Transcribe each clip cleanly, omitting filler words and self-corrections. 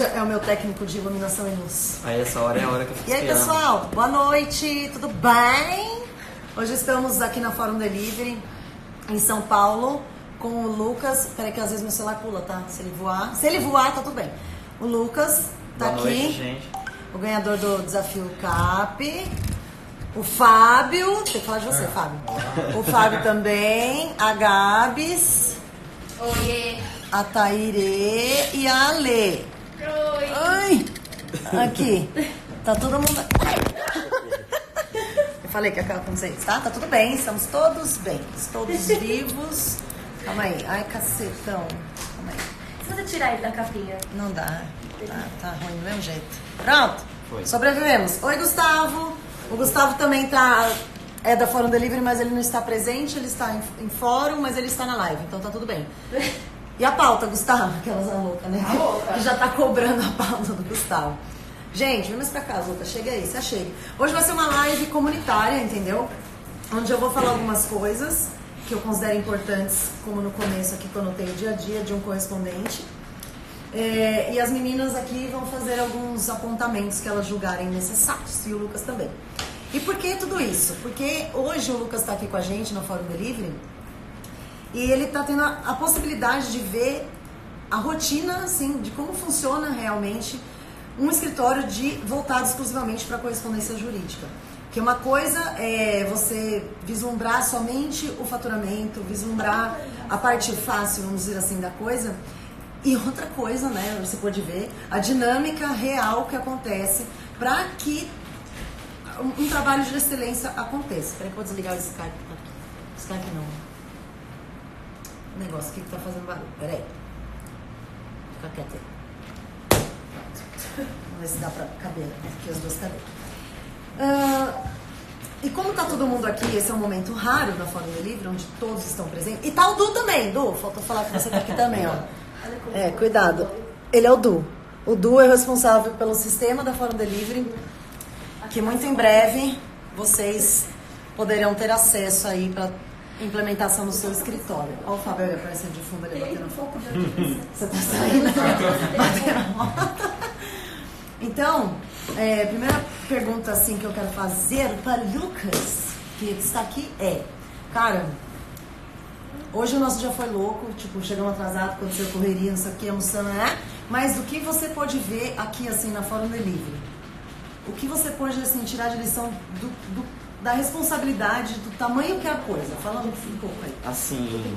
É o meu técnico de iluminação e luz. Aí essa hora é a hora que eu fico E aí, esperando. pessoal, boa noite, tudo bem? Hoje estamos aqui na Fórum Delivery, em São Paulo, com o Lucas. Peraí que às vezes meu celular pula, tá? Se ele voar, tá tudo bem. O Lucas tá Boa noite, aqui, gente. o ganhador do Desafio CAP. O Fábio, tem que falar de você, Fábio. O Fábio também, a Gabs, Oiê! a Tairê e a Ale. Oi! Ai! Aqui. Tá todo mundo. Eu falei que ia acabar com vocês, tá? Tá tudo bem, estamos todos bem. Todos vivos. Calma aí. Ai, cacetão. Calma aí. Se você tirar ele da capinha. Não dá. Tá ruim do mesmo jeito. Pronto. Foi. Sobrevivemos. Oi, Gustavo. O Gustavo também é da Fórum Delivery, mas ele não está presente. Ele está em fórum, mas ele está na live. Então tá tudo bem. E a pauta, Gustavo? Aquelas loucas, né? A louca. Que já tá cobrando a pauta do Gustavo. Gente, vem mais pra cá, Luca. Chega aí, se achegue. Hoje vai ser uma live comunitária, entendeu? Onde eu vou falar algumas coisas que eu considero importantes, como no começo aqui, que eu anotei o dia a dia de um correspondente. E as meninas aqui vão fazer alguns apontamentos que elas julgarem necessários, e o Lucas também. E por que tudo isso? Porque hoje o Lucas está aqui com a gente no Fórum Delivery e ele está tendo a possibilidade de ver a rotina, assim, de como funciona realmente um escritório voltado exclusivamente para correspondência jurídica. Que uma coisa é você vislumbrar somente o faturamento, vislumbrar a parte fácil, vamos dizer assim, da coisa. E outra coisa, né, você pode ver a dinâmica real que acontece para que um trabalho de excelência aconteça. Espera que eu vou desligar o Skype. Skype não. O negócio aqui que tá fazendo barulho. Pera aí. Fica quieto aí. Vamos ver se dá pra caber aqui as duas cadeiras. E como tá todo mundo aqui, esse é um momento raro da Fórum Delivery, onde todos estão presentes. E tá o Du também. Du, falta falar que você tá aqui também, ó. Cuidado. Ele é o Du. O Du é o responsável pelo sistema da Fórum Delivery, que muito em breve vocês poderão ter acesso aí para implementação no seu escritório. Olha o Fábio aparecendo de fundo ali batendo fogo. Você tá saindo? Batendo moto. Então, primeira pergunta assim que eu quero fazer para o Lucas, que está aqui, cara, hoje o nosso dia foi louco, tipo, chegamos atrasados, aconteceu correria, não sei o que, almoçando, né? Mas do que você pode ver aqui, assim, na Fórum Delivery? O que você pode, assim, tirar de lição da responsabilidade, do tamanho que é a coisa? Fala um pouco aí. Assim,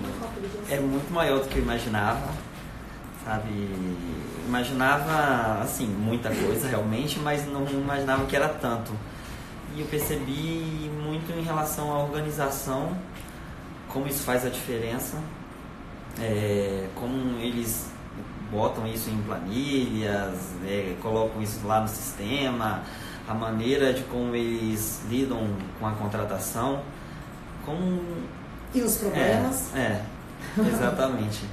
é muito maior do que eu imaginava, sabe? Imaginava, assim, muita coisa realmente, mas não imaginava que era tanto. E eu percebi muito em relação à organização, como isso faz a diferença, como eles botam isso em planilhas, colocam isso lá no sistema, a maneira de como eles lidam com a contratação, E os problemas? Exatamente.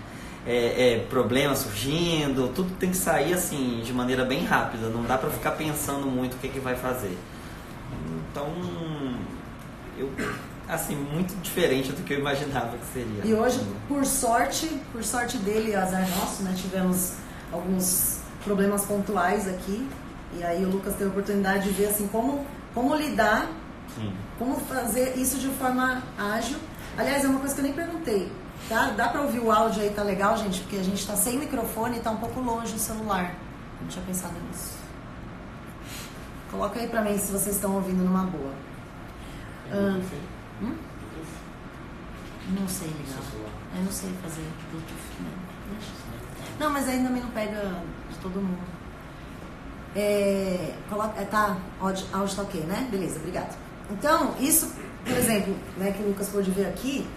Problemas surgindo, tudo tem que sair assim de maneira bem rápida, não dá para ficar pensando muito o que vai fazer. Então, assim, muito diferente do que eu imaginava que seria. E hoje, por sorte dele, azar nosso, né? Tivemos alguns problemas pontuais aqui. E aí o Lucas teve a oportunidade de ver assim como lidar, Sim. como fazer isso de forma ágil. Aliás, é uma coisa que eu nem perguntei. Tá? Dá pra ouvir o áudio aí, tá legal, gente? Porque a gente tá sem microfone e tá um pouco longe do celular. Não tinha pensado nisso. Coloca aí pra mim se vocês estão ouvindo numa boa. Não sei ligar. Eu não sei fazer Bluetooth. Não, mas aí também não pega de todo mundo. Tá, áudio tá ok, né? Beleza, obrigado. Então, isso, por exemplo, né, que o Lucas pôde ver aqui,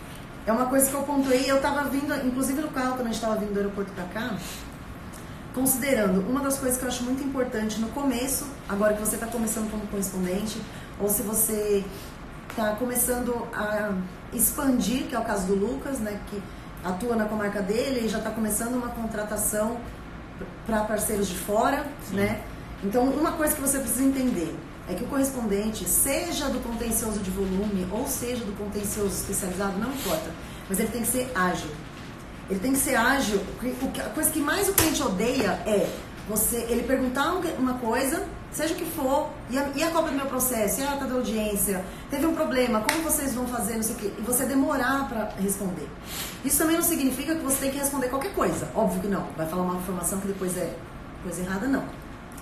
é uma coisa que eu pontuei. Eu tava vindo, inclusive no carro, quando a gente tava vindo do aeroporto pra cá, considerando uma das coisas que eu acho muito importante no começo, agora que você tá começando como correspondente, ou se você tá começando a expandir, que é o caso do Lucas, né, que atua na comarca dele e já tá começando uma contratação para parceiros de fora, né? Então, uma coisa que você precisa entender é que o correspondente, seja do contencioso de volume ou seja do contencioso especializado, não importa, mas ele tem que ser ágil. Ele tem que ser ágil, porque a coisa que mais o cliente odeia é ele perguntar uma coisa, seja o que for, e a cópia do meu processo, e a ata da audiência, teve um problema, como vocês vão fazer, não sei o quê, e você demorar para responder. Isso também não significa que você tem que responder qualquer coisa, óbvio que não, vai falar uma informação que depois é coisa errada, não.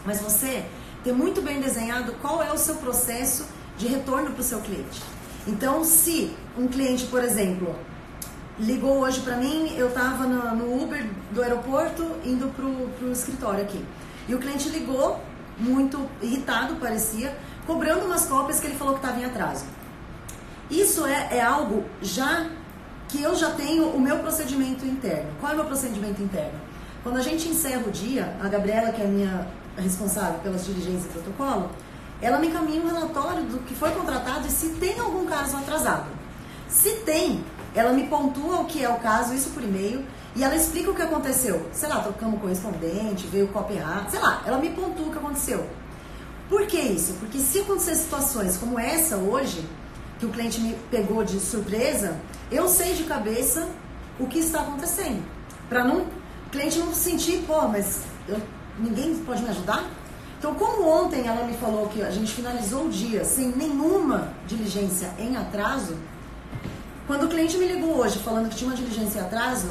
Mas você ter muito bem desenhado qual é o seu processo de retorno para o seu cliente. Então, se um cliente, por exemplo, ligou hoje para mim, eu estava no Uber do aeroporto indo pro escritório aqui. E o cliente ligou, muito irritado parecia, cobrando umas cópias que ele falou que estava em atraso. Isso é algo já que eu já tenho o meu procedimento interno. Qual é o meu procedimento interno? Quando a gente encerra o dia, a Gabriela, que é a minha responsável pelas diligências e protocolo, ela me encaminha um relatório do que foi contratado e se tem algum caso atrasado. Se tem, ela me pontua o que é o caso, isso por e-mail, e ela explica o que aconteceu. Sei lá, trocamos correspondente, veio cópia errada, sei lá, ela me pontua o que aconteceu. Por que isso? Porque se acontecer situações como essa hoje, que o cliente me pegou de surpresa, eu sei de cabeça o que está acontecendo. Para o cliente não sentir, pô, mas ninguém pode me ajudar? Então, como ontem ela me falou que a gente finalizou o dia sem nenhuma diligência em atraso, quando o cliente me ligou hoje falando que tinha uma diligência em atraso,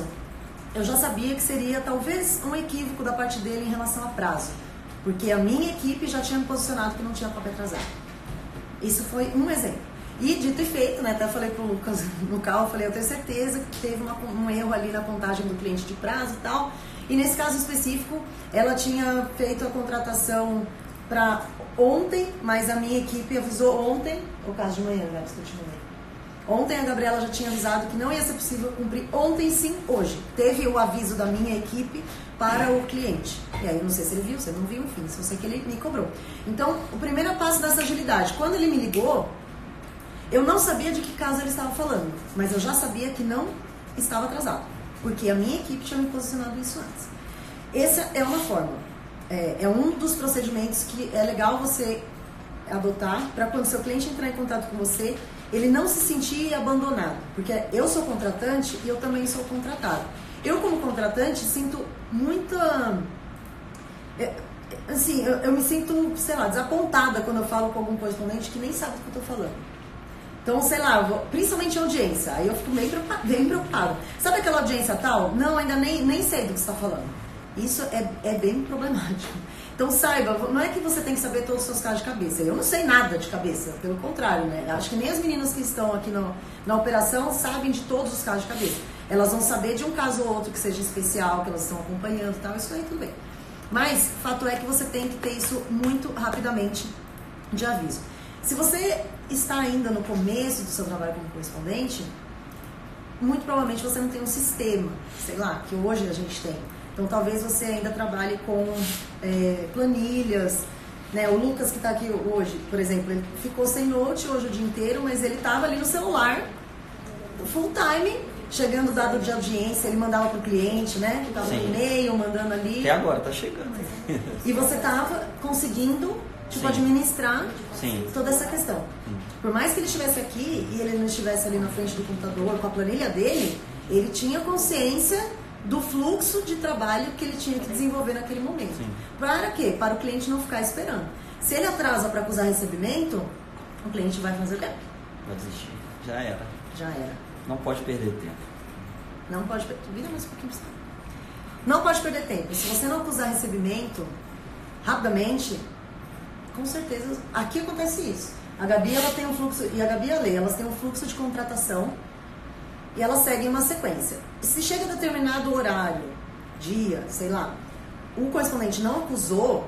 eu já sabia que seria talvez um equívoco da parte dele em relação a prazo, porque a minha equipe já tinha me posicionado que não tinha cópia atrasada. Isso foi um exemplo. E dito e feito, né, até falei pro Lucas no carro, falei, eu tenho certeza que teve um erro ali na contagem do cliente de prazo e tal. E nesse caso específico, ela tinha feito a contratação para ontem, mas a minha equipe avisou ontem, o caso de manhã, né, que eu te mandei. Ontem a Gabriela já tinha avisado que não ia ser possível cumprir ontem sim, hoje. Teve o aviso da minha equipe para o cliente. E aí, eu não sei se ele viu, se ele não viu, enfim, só sei que ele me cobrou. Então, o primeiro passo dessa agilidade, quando ele me ligou, eu não sabia de que caso ele estava falando, mas eu já sabia que não estava atrasado, porque a minha equipe tinha me posicionado isso antes. Essa é uma forma, é um dos procedimentos que é legal você adotar para quando seu cliente entrar em contato com você, ele não se sentir abandonado, porque eu sou contratante e eu também sou contratado. Eu, como contratante, sinto muita... Assim, eu me sinto, sei lá, desapontada quando eu falo com algum correspondente que nem sabe o que eu estou falando. Então, sei lá, principalmente audiência, aí eu fico bem preocupada. Sabe aquela audiência tal? Não, ainda nem sei do que você está falando. Isso é bem problemático. Então, saiba, não é que você tem que saber todos os seus casos de cabeça. Eu não sei nada de cabeça, pelo contrário, né? Acho que nem as meninas que estão aqui na operação sabem de todos os casos de cabeça. Elas vão saber de um caso ou outro que seja especial, que elas estão acompanhando e tal, isso aí tudo bem. Mas, fato é que você tem que ter isso muito rapidamente de aviso. Se você está ainda no começo do seu trabalho como correspondente, muito provavelmente você não tem um sistema, sei lá, que hoje a gente tem. Então, talvez você ainda trabalhe com planilhas, né? O Lucas que está aqui hoje, por exemplo, ele ficou sem note hoje o dia inteiro, mas ele estava ali no celular, full time, chegando o dado de audiência, ele mandava para o cliente, né? Que estava no e-mail, mandando ali. Até agora, tá chegando. E você estava conseguindo, tipo, administrar toda essa questão. Por mais que ele estivesse aqui e ele não estivesse ali na frente do computador com a planilha dele, ele tinha consciência do fluxo de trabalho que ele tinha que desenvolver naquele momento. Sim. Para quê? Para o cliente não ficar esperando. Se ele atrasa para acusar recebimento, o cliente vai fazer o quê? Vai desistir. Já era. Já era. Não pode perder tempo. Não pode perder. Vira mais um pouquinho. Não pode perder tempo. Se você não acusar recebimento rapidamente, com certeza, aqui acontece isso. A Gabi, ela tem um fluxo, e a Gabi e a Lê, elas têm um fluxo de contratação e elas seguem uma sequência. Se chega a determinado horário, dia, sei lá, o correspondente não acusou,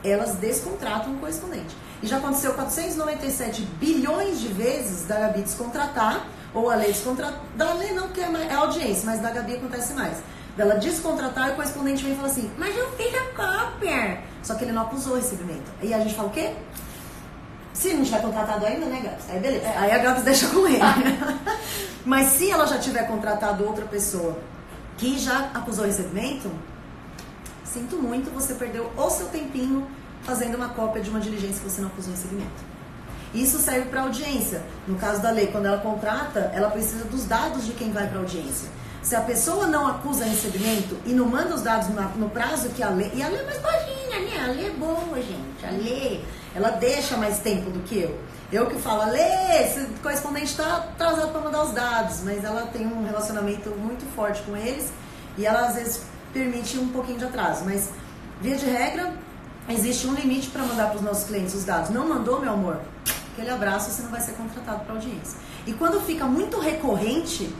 elas descontratam o correspondente. E já aconteceu 497 bilhões de vezes da Gabi descontratar, ou a Lê descontratar, da Lê não, porque é audiência, mas da Gabi acontece mais. Dela descontratar e o correspondente vem e fala assim, mas eu fiz a cópia. Só que ele não acusou o recebimento. E a gente fala o quê? Se não tiver contratado ainda, né, Gabs? Aí beleza. Aí a Gabs deixa com ele. Mas se ela já tiver contratado outra pessoa que já acusou o recebimento, sinto muito, você perdeu o seu tempinho fazendo uma cópia de uma diligência que você não acusou o recebimento. Isso serve para audiência. No caso da Lei, quando ela contrata, ela precisa dos dados de quem vai para audiência. Se a pessoa não acusa recebimento e não manda os dados no prazo que a lei... E a lei é mais baixinha, né? A lei é boa, gente. A lei, ela deixa mais tempo do que eu. Eu que falo, Lê, esse correspondente está atrasado para mandar os dados, mas ela tem um relacionamento muito forte com eles e ela às vezes permite um pouquinho de atraso. Mas, via de regra, existe um limite para mandar para os nossos clientes os dados. Não mandou, meu amor? Aquele abraço, você não vai ser contratado para audiência. E quando fica muito recorrente,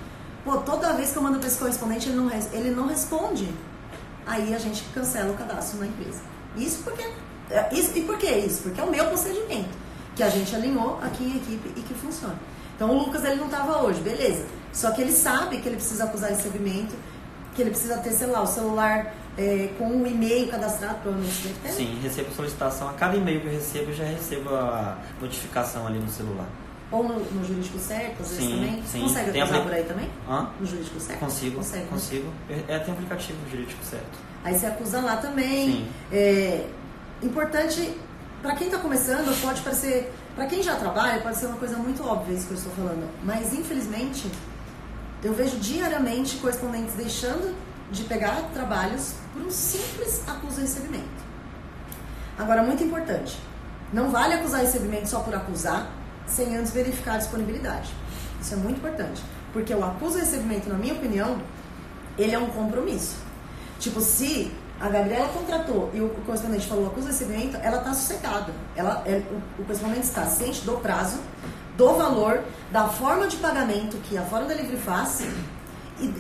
pô, toda vez que eu mando para esse correspondente ele não responde, aí a gente cancela o cadastro na empresa. E por que isso? Porque é o meu procedimento, que a gente alinhou aqui em equipe e que funciona. Então o Lucas, ele não estava hoje, beleza. Só que ele sabe que ele precisa acusar recebimento, que ele precisa ter, sei lá, o celular com um e-mail cadastrado, provavelmente deve ter. Sim, recebo solicitação. A cada e-mail que eu recebo, eu já recebo a notificação ali no celular. Ou no jurídico certo, às vezes também? Sim. Consegue Tem acusar por aí também? Hã? No jurídico certo? Consigo. Consegue. Tem aplicativo jurídico certo. Aí você acusa lá também. Sim. Importante, para quem está começando, pode parecer... Para quem já trabalha, pode ser uma coisa muito óbvia isso que eu estou falando. Mas, infelizmente, eu vejo diariamente correspondentes deixando de pegar trabalhos por um simples acuso de recebimento. Agora, muito importante, não vale acusar recebimento só por acusar, sem antes verificar a disponibilidade. Isso é muito importante, porque o acuso de recebimento, na minha opinião, ele é um compromisso. Tipo, se a Gabriela contratou e o correspondente falou acuso de recebimento, ela está sossegada. O correspondente está ciente do prazo, do valor, da forma de pagamento que a Fórum Delivery faz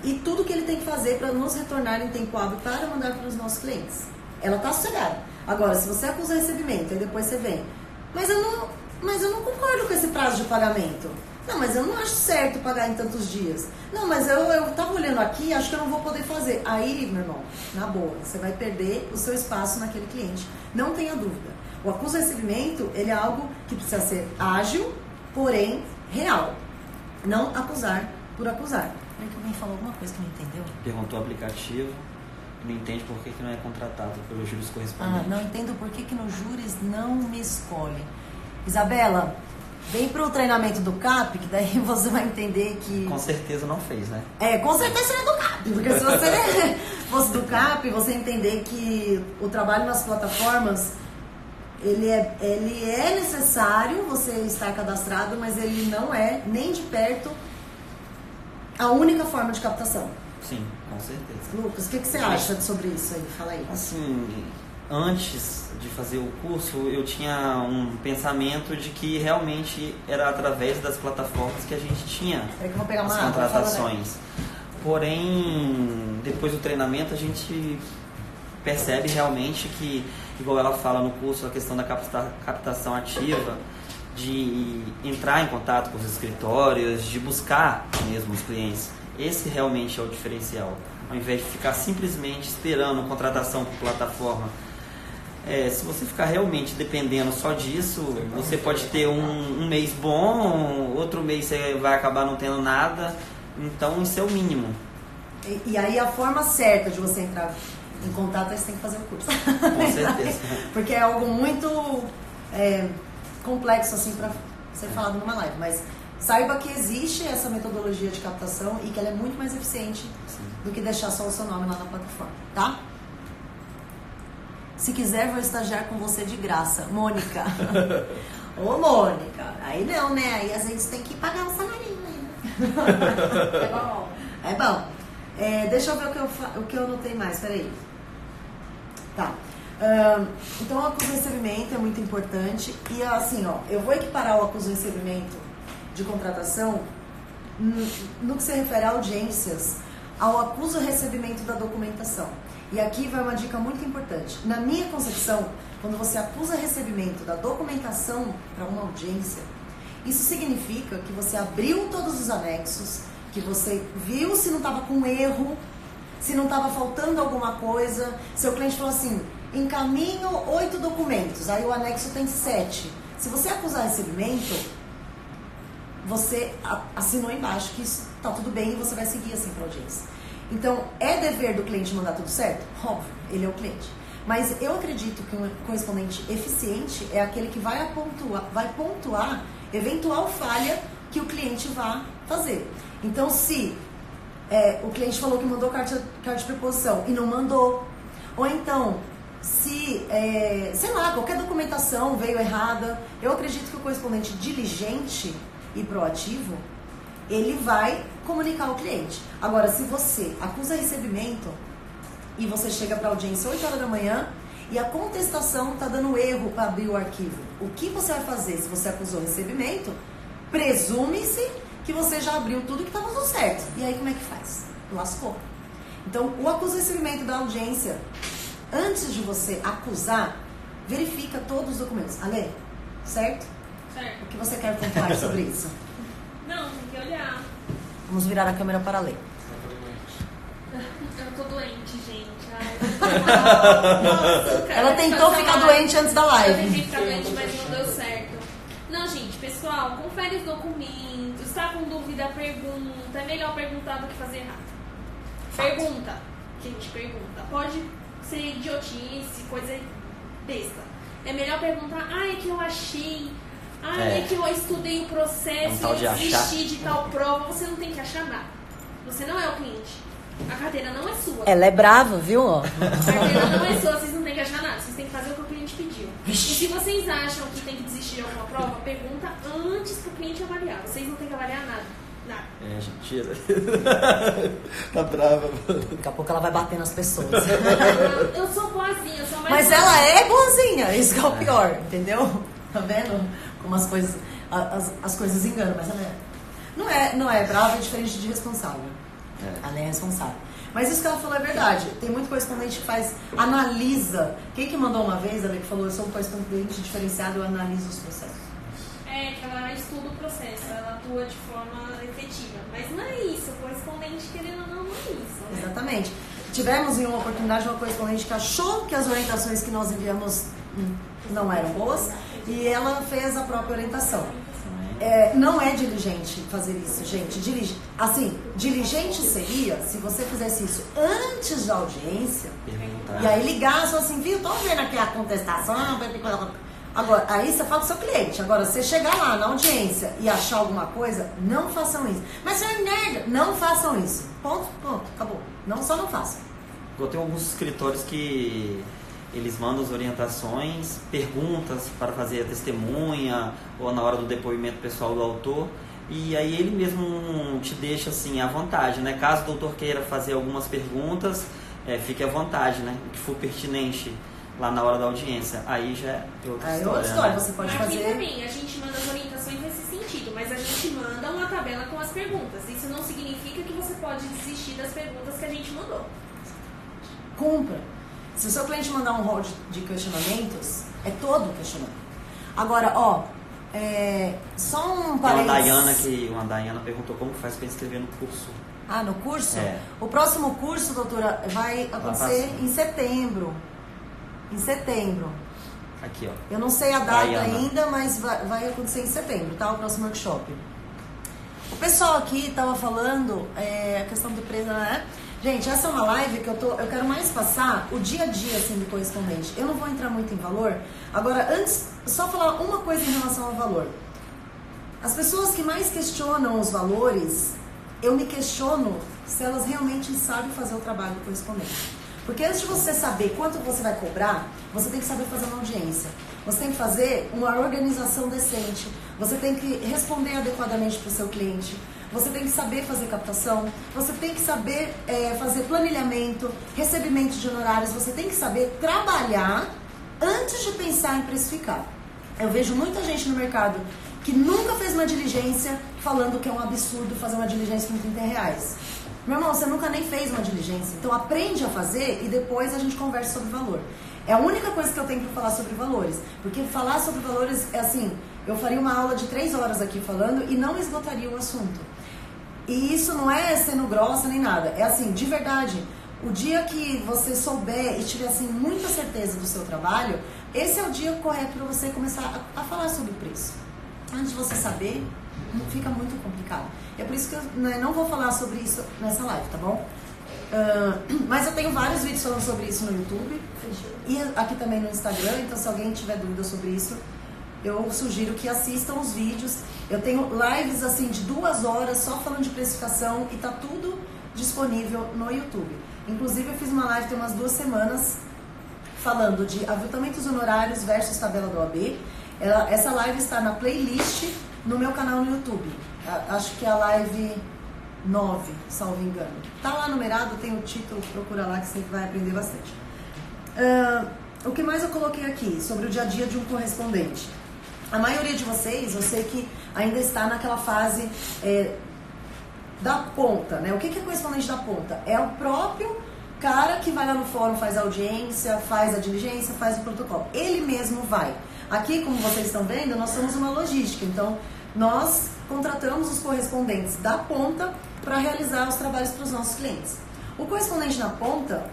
e tudo que ele tem que fazer para nos retornar em tempo hábil para mandar para os nossos clientes. Ela está sossegada. Agora, se você acusa recebimento e depois você vem, mas eu não concordo com esse prazo de pagamento. Não, mas eu não acho certo pagar em tantos dias. Não, mas eu tava olhando aqui, acho que eu não vou poder fazer. Aí, meu irmão, na boa, você vai perder o seu espaço naquele cliente. Não tenha dúvida. O acuso de recebimento, ele é algo que precisa ser ágil, porém real. Não acusar por acusar. Peraí que alguém falou alguma coisa que não entendeu. Perguntou o aplicativo, não entende por que não é contratado pelos juros correspondentes. Não entendo por que no Júris não me escolhe. Isabela, vem pro treinamento do CAP, que daí você vai entender que... Com certeza não fez, né? Com certeza você é do CAP, porque se você fosse do CAP, você entender que o trabalho nas plataformas, ele é necessário você estar cadastrado, mas ele não é nem de perto a única forma de captação. Sim, com certeza. Lucas, o que você acha sobre isso aí? Fala aí. Assim, antes de fazer o curso, eu tinha um pensamento de que realmente era através das plataformas que a gente tinha É que eu vou pegar uma as água, contratações. Porém, depois do treinamento, a gente percebe realmente que, igual ela fala no curso, a questão da captação ativa, de entrar em contato com os escritórios, de buscar mesmo os clientes. Esse realmente é o diferencial. Ao invés de ficar simplesmente esperando contratação por plataforma. Se você ficar realmente dependendo só disso, você pode ter um mês bom, outro mês você vai acabar não tendo nada. Então isso é o mínimo. E aí a forma certa de você entrar em contato é você tem que fazer o curso. Com certeza. Porque é algo muito complexo assim para ser falado numa live. Mas saiba que existe essa metodologia de captação e que ela é muito mais eficiente do que deixar só o seu nome lá na plataforma, tá? Se quiser, vou estagiar com você de graça. Mônica. Ô, Mônica, aí não, né? Aí às vezes tem que pagar um salarinho ainda. É bom. É bom. Deixa eu ver o que eu anotei mais, peraí. Tá. Então, o acuso de recebimento é muito importante. E assim, eu vou equiparar o acuso de recebimento de contratação no que se refere a audiências ao acuso de recebimento da documentação. E aqui vai uma dica muito importante. Na minha concepção, quando você acusa recebimento da documentação para uma audiência, isso significa que você abriu todos os anexos, que você viu se não estava com erro, se não estava faltando alguma coisa. Seu cliente falou assim, encaminho 8 documentos, aí o anexo tem 7. Se você acusar recebimento, você assinou embaixo que isso está tudo bem e você vai seguir assim para a audiência. Então, é dever do cliente mandar tudo certo? Óbvio, ele é o cliente. Mas eu acredito que um correspondente eficiente é aquele que vai pontuar eventual falha que o cliente vá fazer. Então, se o cliente falou que mandou carta de preposição e não mandou. Ou então, se, sei lá, qualquer documentação veio errada, eu acredito que o correspondente diligente e proativo, ele vai comunicar ao cliente. Agora, se você acusa recebimento e você chega para a audiência 8 horas da manhã e a contestação está dando erro para abrir o arquivo, o que você vai fazer se você acusou recebimento? Presume-se que você já abriu tudo que estava tudo certo. E aí como é que faz? Lascou. Então, o acuso recebimento da audiência, antes de você acusar, verifica todos os documentos. Ale, certo? Certo. O que você quer pontuar sobre isso? Não, tem que olhar. Vamos virar a câmera para a Lê. Eu tô doente, gente. Ai, nossa, Ela tentou ficar doente antes da Eu live. tentei ficar doente, mas não deu certo. Não, gente, pessoal, confere os documentos, tá com dúvida, pergunta. É melhor perguntar do que fazer errado. Pergunta. Gente, pergunta. Pode ser idiotice, coisa besta. É melhor perguntar, é que eu achei, é que eu estudei o processo tal e de eu achar. desisti de tal prova. Você não tem que achar nada. Você não é o cliente. A carteira não é sua. Ela é brava, viu? A carteira não é sua, vocês não têm que achar nada. Vocês têm que fazer o que o cliente pediu. E se vocês acham que tem que desistir de alguma prova, pergunta antes pro cliente avaliar. Vocês não têm que avaliar nada. Nada. Gente, tira. Tá brava. Daqui a pouco ela vai bater nas pessoas. Eu sou boazinha, eu sou mais Mas boazinha. ela é boazinha, isso que é o pior, entendeu? Tá vendo? Como as coisas, as coisas enganam, mas ela não é brava, é diferente de responsável. Ela é responsável. Mas isso que ela falou é verdade. Tem muito correspondente que analisa. Quem que mandou uma vez, ela que falou, eu sou um correspondente diferenciado, eu analiso os processos. É, que ela estuda o processo, ela atua de forma efetiva. Mas não é isso, o correspondente querendo ou não é isso. Né? Exatamente. Tivemos em uma oportunidade uma correspondente que achou que as orientações que nós enviamos não eram boas e ela fez a própria orientação. Não é diligente fazer isso, gente. Diligente seria se você fizesse isso antes da audiência. Perguntar. E aí ligar, só assim, viu, tô vendo aqui a contestação. Agora, aí você fala com o seu cliente. Agora, você chegar lá na audiência e achar alguma coisa, não façam isso. Mas você é nerd, não façam isso. Ponto, acabou. Só não façam. Eu tenho alguns escritórios que eles mandam as orientações, perguntas para fazer a testemunha ou na hora do depoimento pessoal do autor, e aí ele mesmo te deixa assim à vontade, né? Caso o doutor queira fazer algumas perguntas, fique à vontade, né? O que for pertinente lá na hora da audiência, aí já é outra história. Né? Você pode Aqui fazer. também, a gente manda as orientações nesse sentido, mas a gente manda uma tabela com as perguntas. Isso não significa que você pode desistir das perguntas que a gente mandou. Cumpra. Se o seu cliente mandar um rol de questionamentos, é todo questionamento. Agora, só um parênteses. Uma Dayana perguntou como faz para inscrever no curso. No curso? O próximo curso, doutora, vai acontecer em setembro. Em setembro. Aqui, ó. Eu não sei a data Dayana. ainda, mas vai acontecer em setembro, tá? O próximo workshop. O pessoal aqui estava falando a questão do preço, né? Gente, essa é uma live que eu quero mais passar o dia a dia assim, do correspondente. Eu não vou entrar muito em valor. Agora, antes, só falar uma coisa em relação ao valor. As pessoas que mais questionam os valores, eu me questiono se elas realmente sabem fazer o trabalho do correspondente. Porque antes de você saber quanto você vai cobrar, você tem que saber fazer uma audiência. Você tem que fazer uma organização decente. Você tem que responder adequadamente para o seu cliente. Você tem que saber fazer captação. Você tem que saber fazer planilhamento, recebimento de honorários. Você tem que saber trabalhar antes de pensar em precificar. Eu vejo muita gente no mercado que nunca fez uma diligência falando que é um absurdo fazer uma diligência com R$30. Meu irmão, você nunca nem fez uma diligência. Então aprende a fazer e depois a gente conversa sobre valor. É a única coisa que eu tenho para falar sobre valores. Porque falar sobre valores é assim, eu faria uma aula de 3 horas aqui falando e não esgotaria o assunto. E isso não é sendo grossa nem nada. É assim, de verdade, o dia que você souber e tiver assim, muita certeza do seu trabalho, esse é o dia correto para você começar a falar sobre preço. Antes de você saber, fica muito complicado. É por isso que eu não vou falar sobre isso nessa live, tá bom? Mas eu tenho vários vídeos falando sobre isso no YouTube e aqui também no Instagram, então se alguém tiver dúvida sobre isso, eu sugiro que assistam os vídeos. Eu tenho lives assim de 2 horas só falando de precificação e tá tudo disponível no YouTube. Inclusive, eu fiz uma live tem umas 2 semanas falando de aviltamentos honorários versus tabela do OAB. Essa live está na playlist no meu canal no YouTube. Acho que é a live 9, salvo engano. Tá lá numerado, tem o título, procura lá que você vai aprender bastante. O que mais eu coloquei aqui sobre o dia a dia de um correspondente? A maioria de vocês, eu sei que ainda está naquela fase da ponta, né? O que é correspondente da ponta? É o próprio cara que vai lá no fórum, faz a audiência, faz a diligência, faz o protocolo. Ele mesmo vai. Aqui, como vocês estão vendo, nós somos uma logística, então nós contratamos os correspondentes da ponta para realizar os trabalhos para os nossos clientes. O correspondente na ponta,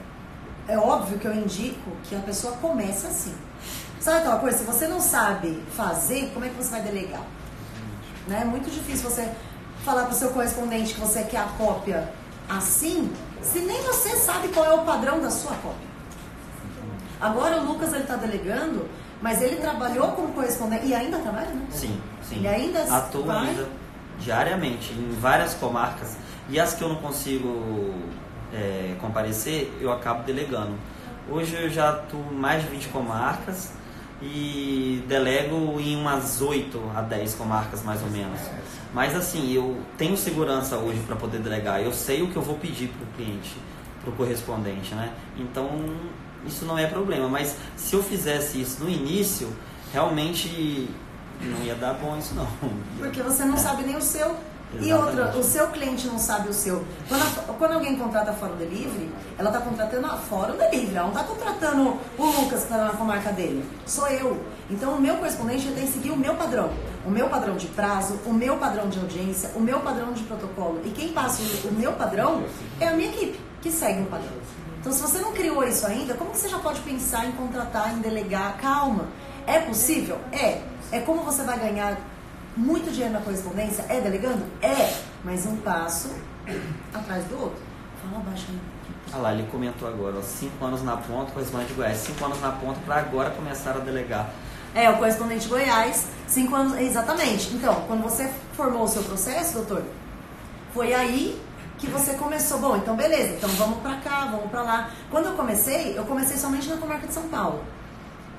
é óbvio que eu indico que a pessoa comece assim. Sabe aquela coisa? Se você não sabe fazer, como é que você vai delegar? Né? É muito difícil você falar para o seu correspondente que você quer a cópia assim, se nem você sabe qual é o padrão da sua cópia. Agora o Lucas está delegando, mas ele trabalhou como correspondente e ainda trabalha, né? Sim, sim. Ele ainda atua ainda diariamente em várias comarcas, e as que eu não consigo comparecer, eu acabo delegando. Hoje eu já atuo em mais de 20 comarcas e delego em umas 8 a 10 comarcas mais ou menos. Mas assim, eu tenho segurança hoje para poder delegar, eu sei o que eu vou pedir para o cliente, para o correspondente, né? Então isso não é problema, mas se eu fizesse isso no início, realmente não ia dar bom isso não. Porque você não sabe nem o seu. Exatamente. E outra, o seu cliente não sabe o seu. Quando alguém contrata a Fórum Delivery, ela está contratando a Fórum Delivery, ela não está contratando o Lucas que está na comarca dele. Sou eu. Então o meu correspondente tem que seguir o meu padrão. O meu padrão de prazo, o meu padrão de audiência, o meu padrão de protocolo. E quem passa o meu padrão é a minha equipe, que segue o padrão. Então se você não criou isso ainda, como que você já pode pensar em contratar, em delegar? Calma. É possível? É. É como você vai ganhar muito dinheiro na correspondência? É delegando? É. Mas um passo atrás do outro. Fala abaixo aí. Ah lá, ele comentou agora, ó, 5 anos na ponta, correspondente de Goiás, 5 anos na ponta para agora começar a delegar. É, o correspondente de Goiás, 5 anos, exatamente. Então, quando você formou o seu processo, doutor, foi aí que você começou. Bom, então beleza, então vamos pra cá, vamos pra lá. Quando eu comecei somente na comarca de São Paulo.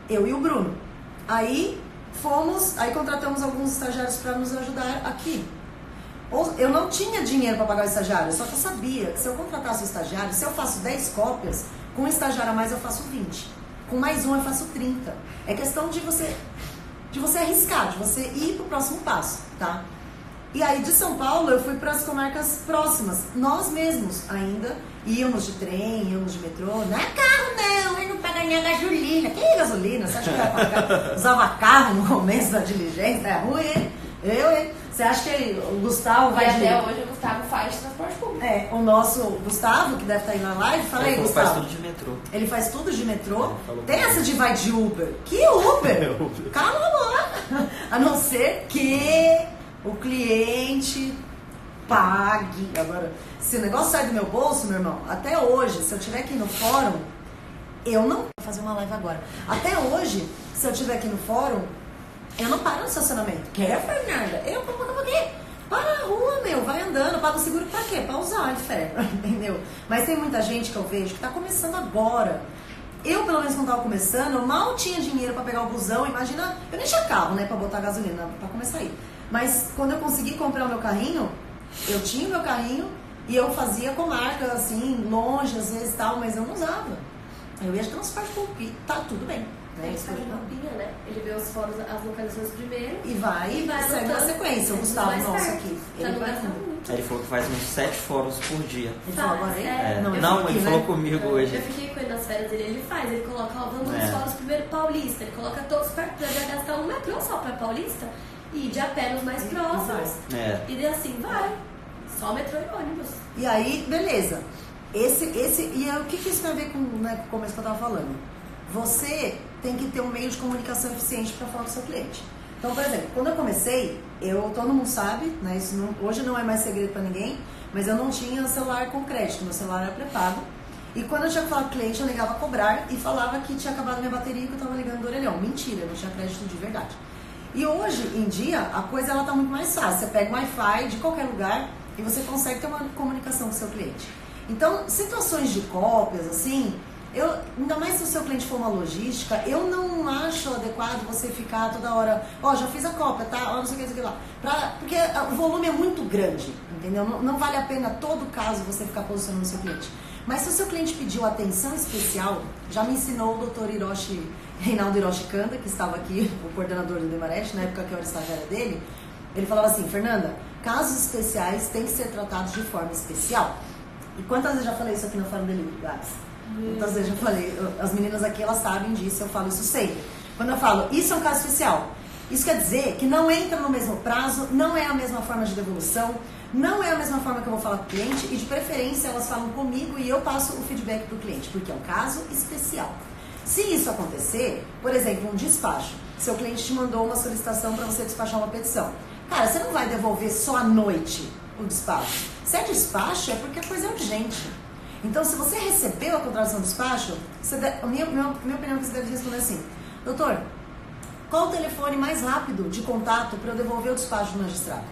Eu e o Bruno. Aí contratamos alguns estagiários para nos ajudar aqui. Eu não tinha dinheiro para pagar o estagiário, só que eu sabia que se eu contratasse o estagiário, se eu faço 10 cópias, com um estagiário a mais eu faço 20. Com mais um eu faço 30. É questão de você arriscar, de você ir pro próximo passo, tá? E aí de São Paulo eu fui para as comarcas próximas. Nós mesmos ainda íamos de trem, íamos de metrô. Não é carro não, eu não paga nem a gasolina. Que é gasolina? Você acha que usava carro no começo da diligência? É ruim, hein? hein? Você acha que o Gustavo vai até hoje o Gustavo faz transporte público. É, o nosso Gustavo, que deve estar aí na live, fala aí, Gustavo. Ele faz tudo de metrô. Ele faz tudo de metrô. Tem essa de vai de Uber. Que Uber? Calma lá. A não ser que o cliente pague. Agora, se o negócio sai do meu bolso, meu irmão, até hoje, se eu tiver aqui no fórum, eu não vou fazer uma live agora. Até hoje, se eu tiver aqui no fórum, eu não paro no estacionamento. Quer, Fernanda? Eu por quê? Para na rua, meu, vai andando, paga o seguro pra quê? Pra usar, inferno, entendeu? Mas tem muita gente que eu vejo que tá começando agora. Eu, pelo menos, quando tava começando, eu mal tinha dinheiro pra pegar o busão, imagina, eu nem tinha carro, né, pra botar gasolina, pra começar aí. Mas quando eu consegui comprar o meu carrinho, eu tinha o meu carrinho e eu fazia comarca, assim, longe, às vezes tal, mas eu não usava. Eu ia de transporte público e tá tudo bem. Ele faz uma mapinha, né? Ele vê os fóruns, as localizações primeiro. E vai segue na sequência. O Gustavo nosso aqui. Ele vai muito. Ele falou que faz uns 7 fóruns por dia. Ele falou agora aí? Ele falou comigo hoje. Eu fiquei com ele nas férias dele, ele faz. Ele coloca, vamos nos fóruns primeiro Paulista. Ele coloca todos perto, já gastar um metrô só pra Paulista. E de a pé nos mais próximos. E assim, vai. Só metrô e ônibus. E aí, beleza. E o que isso tem a ver com, né, com o começo que eu tava falando? Você tem que ter um meio de comunicação eficiente para falar com o seu cliente. Então, por exemplo, quando eu comecei, todo mundo sabe, né, isso hoje não é mais segredo para ninguém, mas eu não tinha celular com crédito, meu celular era pré-pago. E quando eu tinha que falar com o cliente, eu ligava a cobrar e falava que tinha acabado minha bateria e que eu estava ligando do orelhão. Mentira, eu não tinha crédito de verdade. E hoje em dia, a coisa ela tá muito mais fácil. Você pega o Wi-Fi de qualquer lugar e você consegue ter uma comunicação com o seu cliente. Então, situações de cópias, assim, ainda mais se o seu cliente for uma logística, eu não acho adequado você ficar toda hora, já fiz a cópia, tá? Não sei o que lá. Porque o volume é muito grande, entendeu? Não vale a pena todo caso você ficar posicionando o seu cliente. Mas se o seu cliente pediu atenção especial, já me ensinou o Dr. Reinaldo Hiroshi Kanda, que estava aqui, o coordenador do Demarest, na época que eu era estagiária dele, ele falava assim, Fernanda, casos especiais têm que ser tratados de forma especial. E quantas vezes eu já falei isso aqui no Fórum Delivery, Gabs? Quantas vezes eu falei, as meninas aqui, elas sabem disso, eu falo isso sempre. Quando eu falo, isso é um caso especial, isso quer dizer que não entra no mesmo prazo, não é a mesma forma de devolução, não é a mesma forma que eu vou falar com o cliente e de preferência elas falam comigo e eu passo o feedback para o cliente, porque é um caso especial. Se isso acontecer, por exemplo, um despacho, seu cliente te mandou uma solicitação para você despachar uma petição. Cara, você não vai devolver só à noite o despacho. Se é despacho, é porque a coisa é urgente. Então, se você recebeu a contratação do despacho, a minha opinião é que você deve responder assim, doutor, qual o telefone mais rápido de contato para eu devolver o despacho do magistrado?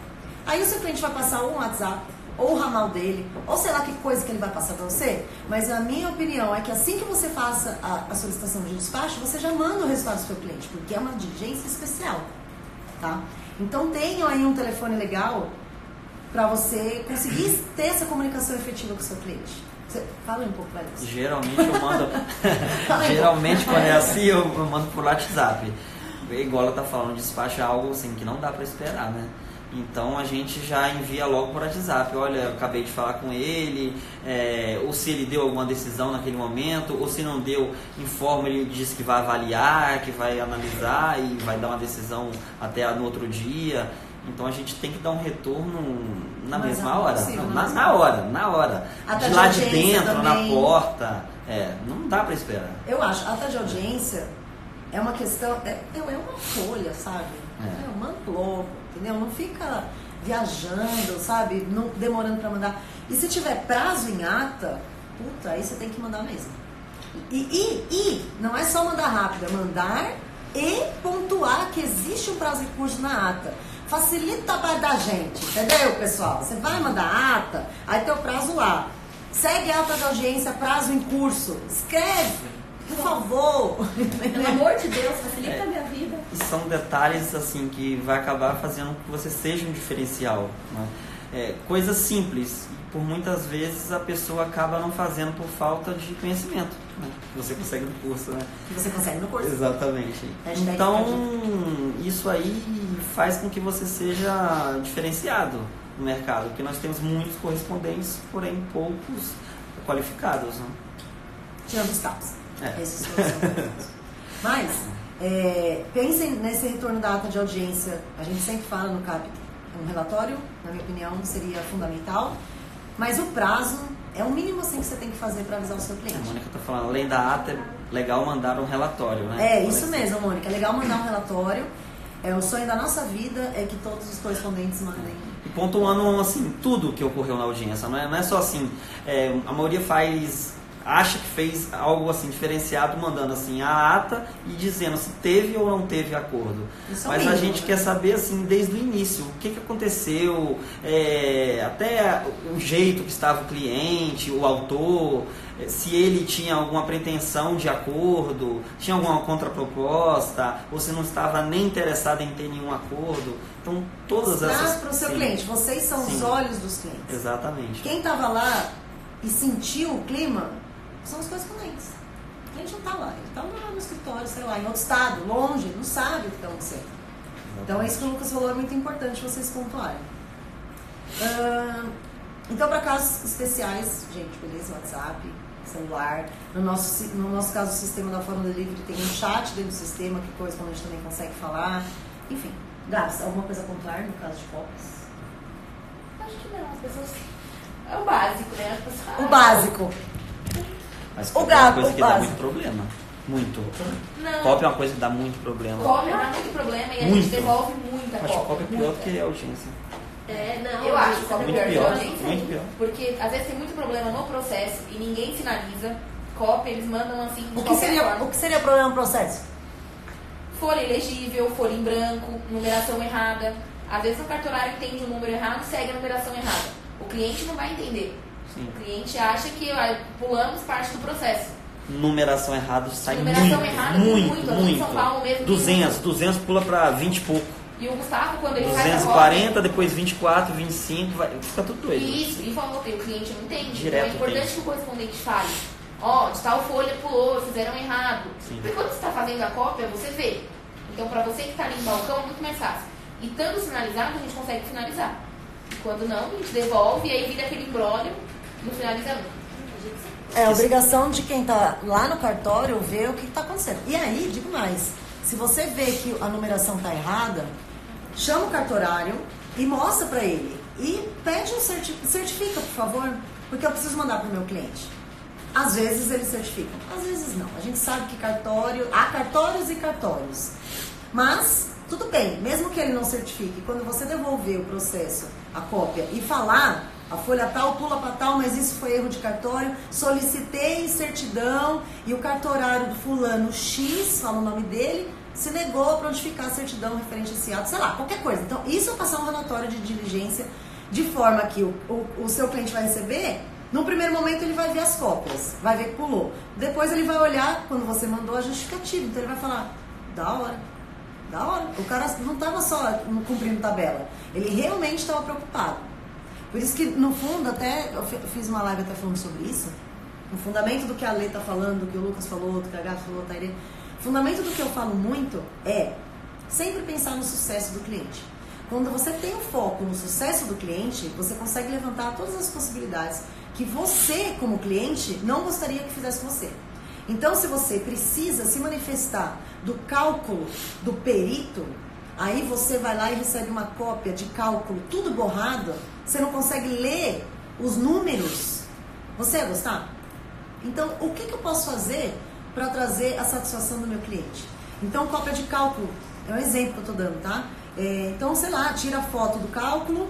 Aí o seu cliente vai passar ou um WhatsApp, ou o ramal dele, ou sei lá que coisa que ele vai passar para você, mas a minha opinião é que assim que você faça a solicitação de despacho, você já manda o resultado do seu cliente, porque é uma diligência especial, tá? Então tenha aí um telefone legal para você conseguir ter essa comunicação efetiva com o seu cliente. Fala um pouco, Félix. Geralmente eu mando. Geralmente quando é assim, eu mando por WhatsApp. Igual ela tá falando, despacho é algo assim que não dá para esperar, né? Então a gente já envia logo por WhatsApp. Olha, eu acabei de falar com ele, ou se ele deu alguma decisão naquele momento, ou se não deu, informa, ele diz que vai avaliar, que vai analisar e vai dar uma decisão até no outro dia. Então a gente tem que dar um retorno na mesma hora. Possível, na hora. Ata de lá de de dentro, também. na porta. Não dá para esperar. Eu acho, ata de audiência é uma questão, é uma folha, sabe? Manda logo, entendeu? Não fica viajando, sabe? Não, demorando para mandar. E se tiver prazo em ata, puta, aí você tem que mandar mesmo. E não é só mandar rápido, é mandar e pontuar que existe um prazo de curso na ata. Facilita a parte da gente, entendeu, pessoal? Você vai mandar ata, aí tem o prazo lá. Segue a ata de audiência, prazo em curso. Escreve, por favor. Pelo amor de Deus, facilita a minha vida. E são detalhes assim que vai acabar fazendo que você seja um diferencial, né? Coisas simples. Por muitas vezes a pessoa acaba não fazendo por falta de conhecimento, né? Que você consegue no curso, né? Que você consegue no curso. Exatamente. Então, isso aí faz com que você seja diferenciado no mercado, porque nós temos muitos correspondentes, porém poucos qualificados, né? Tirando os cabos. Esses são. Mas, pensem nesse retorno da ata de audiência. A gente sempre fala no CAP, um relatório, na minha opinião, seria fundamental. Mas o prazo é o mínimo assim que você tem que fazer para avisar o seu cliente. A Mônica está falando, além da ata, é legal mandar um relatório, né? Isso mesmo, Mônica. É legal mandar um relatório. O sonho da nossa vida é que todos os correspondentes mandem. E pontuando, assim, tudo que ocorreu na audiência. Não é só assim, a maioria acha que fez algo assim diferenciado, mandando assim a ata e dizendo se teve ou não teve acordo. Mas a gente quer saber assim desde o início o que aconteceu, até o jeito que estava o cliente, o autor, se ele tinha alguma pretensão de acordo, tinha alguma contraproposta, ou se não estava nem interessado em ter nenhum acordo. Então todas essas... Traz para o seu cliente, vocês são os olhos dos clientes. Exatamente. Quem estava lá e sentiu o clima são os correspondentes. O cliente não está lá, ele está lá no escritório, sei lá, em outro estado, longe, não sabe o que está acontecendo. Então, isso que o Lucas falou é muito importante vocês pontuarem. Então, para casos especiais, gente, beleza, WhatsApp, celular. No nosso caso, o sistema da Fórum Delivery tem um chat dentro do sistema que o correspondente também consegue falar. Enfim, Gabs, alguma coisa a pontuar no caso de cópias? Acho que não, as pessoas... É o básico, né? O básico. Mas cópia é uma coisa que dá muito problema. Muito. Não. Cópia é uma coisa que dá muito problema. Cópia dá muito problema e a gente devolve muita Acho que cópia. cópia é pior do que a audiência. Não, eu acho que cópia muito é pior. pior. Muito pior. Porque às vezes tem muito problema no processo e ninguém finaliza. Cópia, eles mandam assim de O que qualquer seria o problema no processo? Folha ilegível, folha em branco, numeração errada. Às vezes o cartorário entende o número errado e segue a numeração errada. O cliente não vai entender. Sim. O cliente acha que pulamos parte do processo. Numeração errada sai Numeração errada, muito. Aqui em São Paulo mesmo. 200 pula pra 20 e pouco. E o Gustavo, quando ele faz a 240, cópia, depois 24, 25, fica tudo doido. Isso, e falou que o cliente não entende. Direto então é importante que o correspondente fale. Ó, de tal folha pulou, fizeram errado. Sim. Porque quando você está fazendo a cópia, você vê. Então, para você que está ali no balcão, é muito mais fácil. E estando sinalizado, a gente consegue finalizar. E quando não, a gente devolve e aí vira aquele imbróglio no finalizamento. É obrigação de quem tá lá no cartório ver o que tá acontecendo. E aí, digo mais, se você vê que a numeração tá errada, chama o cartorário e mostra pra ele. E pede um certifica, por favor, porque eu preciso mandar pro meu cliente. Às vezes eles certificam, às vezes não. A gente sabe que há cartórios e cartórios. Mas, tudo bem, mesmo que ele não certifique, quando você devolver o processo, a cópia, e falar, a folha tal pula para tal, mas isso foi erro de cartório, solicitei certidão e o cartorário do fulano X, fala o nome dele, se negou a prontificar a certidão referente a esse ato, sei lá, qualquer coisa. Então, isso é passar um relatório de diligência, de forma que o seu cliente vai receber. No primeiro momento ele vai ver as cópias, vai ver que pulou. Depois ele vai olhar, quando você mandou, a justificativa. Então ele vai falar, da hora. O cara não estava só cumprindo tabela, ele realmente estava preocupado. Por isso que, no fundo, até eu fiz uma live até falando sobre isso, o fundamento do que a Lê está falando, do que o Lucas falou, do que a Gata falou, a Tairê, o fundamento do que eu falo muito é sempre pensar no sucesso do cliente. Quando você tem o foco no sucesso do cliente, você consegue levantar todas as possibilidades que você, como cliente, não gostaria que fizesse com você. Então, se você precisa se manifestar do cálculo do perito, aí você vai lá e recebe uma cópia de cálculo, tudo borrado, você não consegue ler os números, você ia gostar? Então, o que eu posso fazer para trazer a satisfação do meu cliente? Então, cópia de cálculo, é um exemplo que eu estou dando, tá? Então, sei lá, tira a foto do cálculo,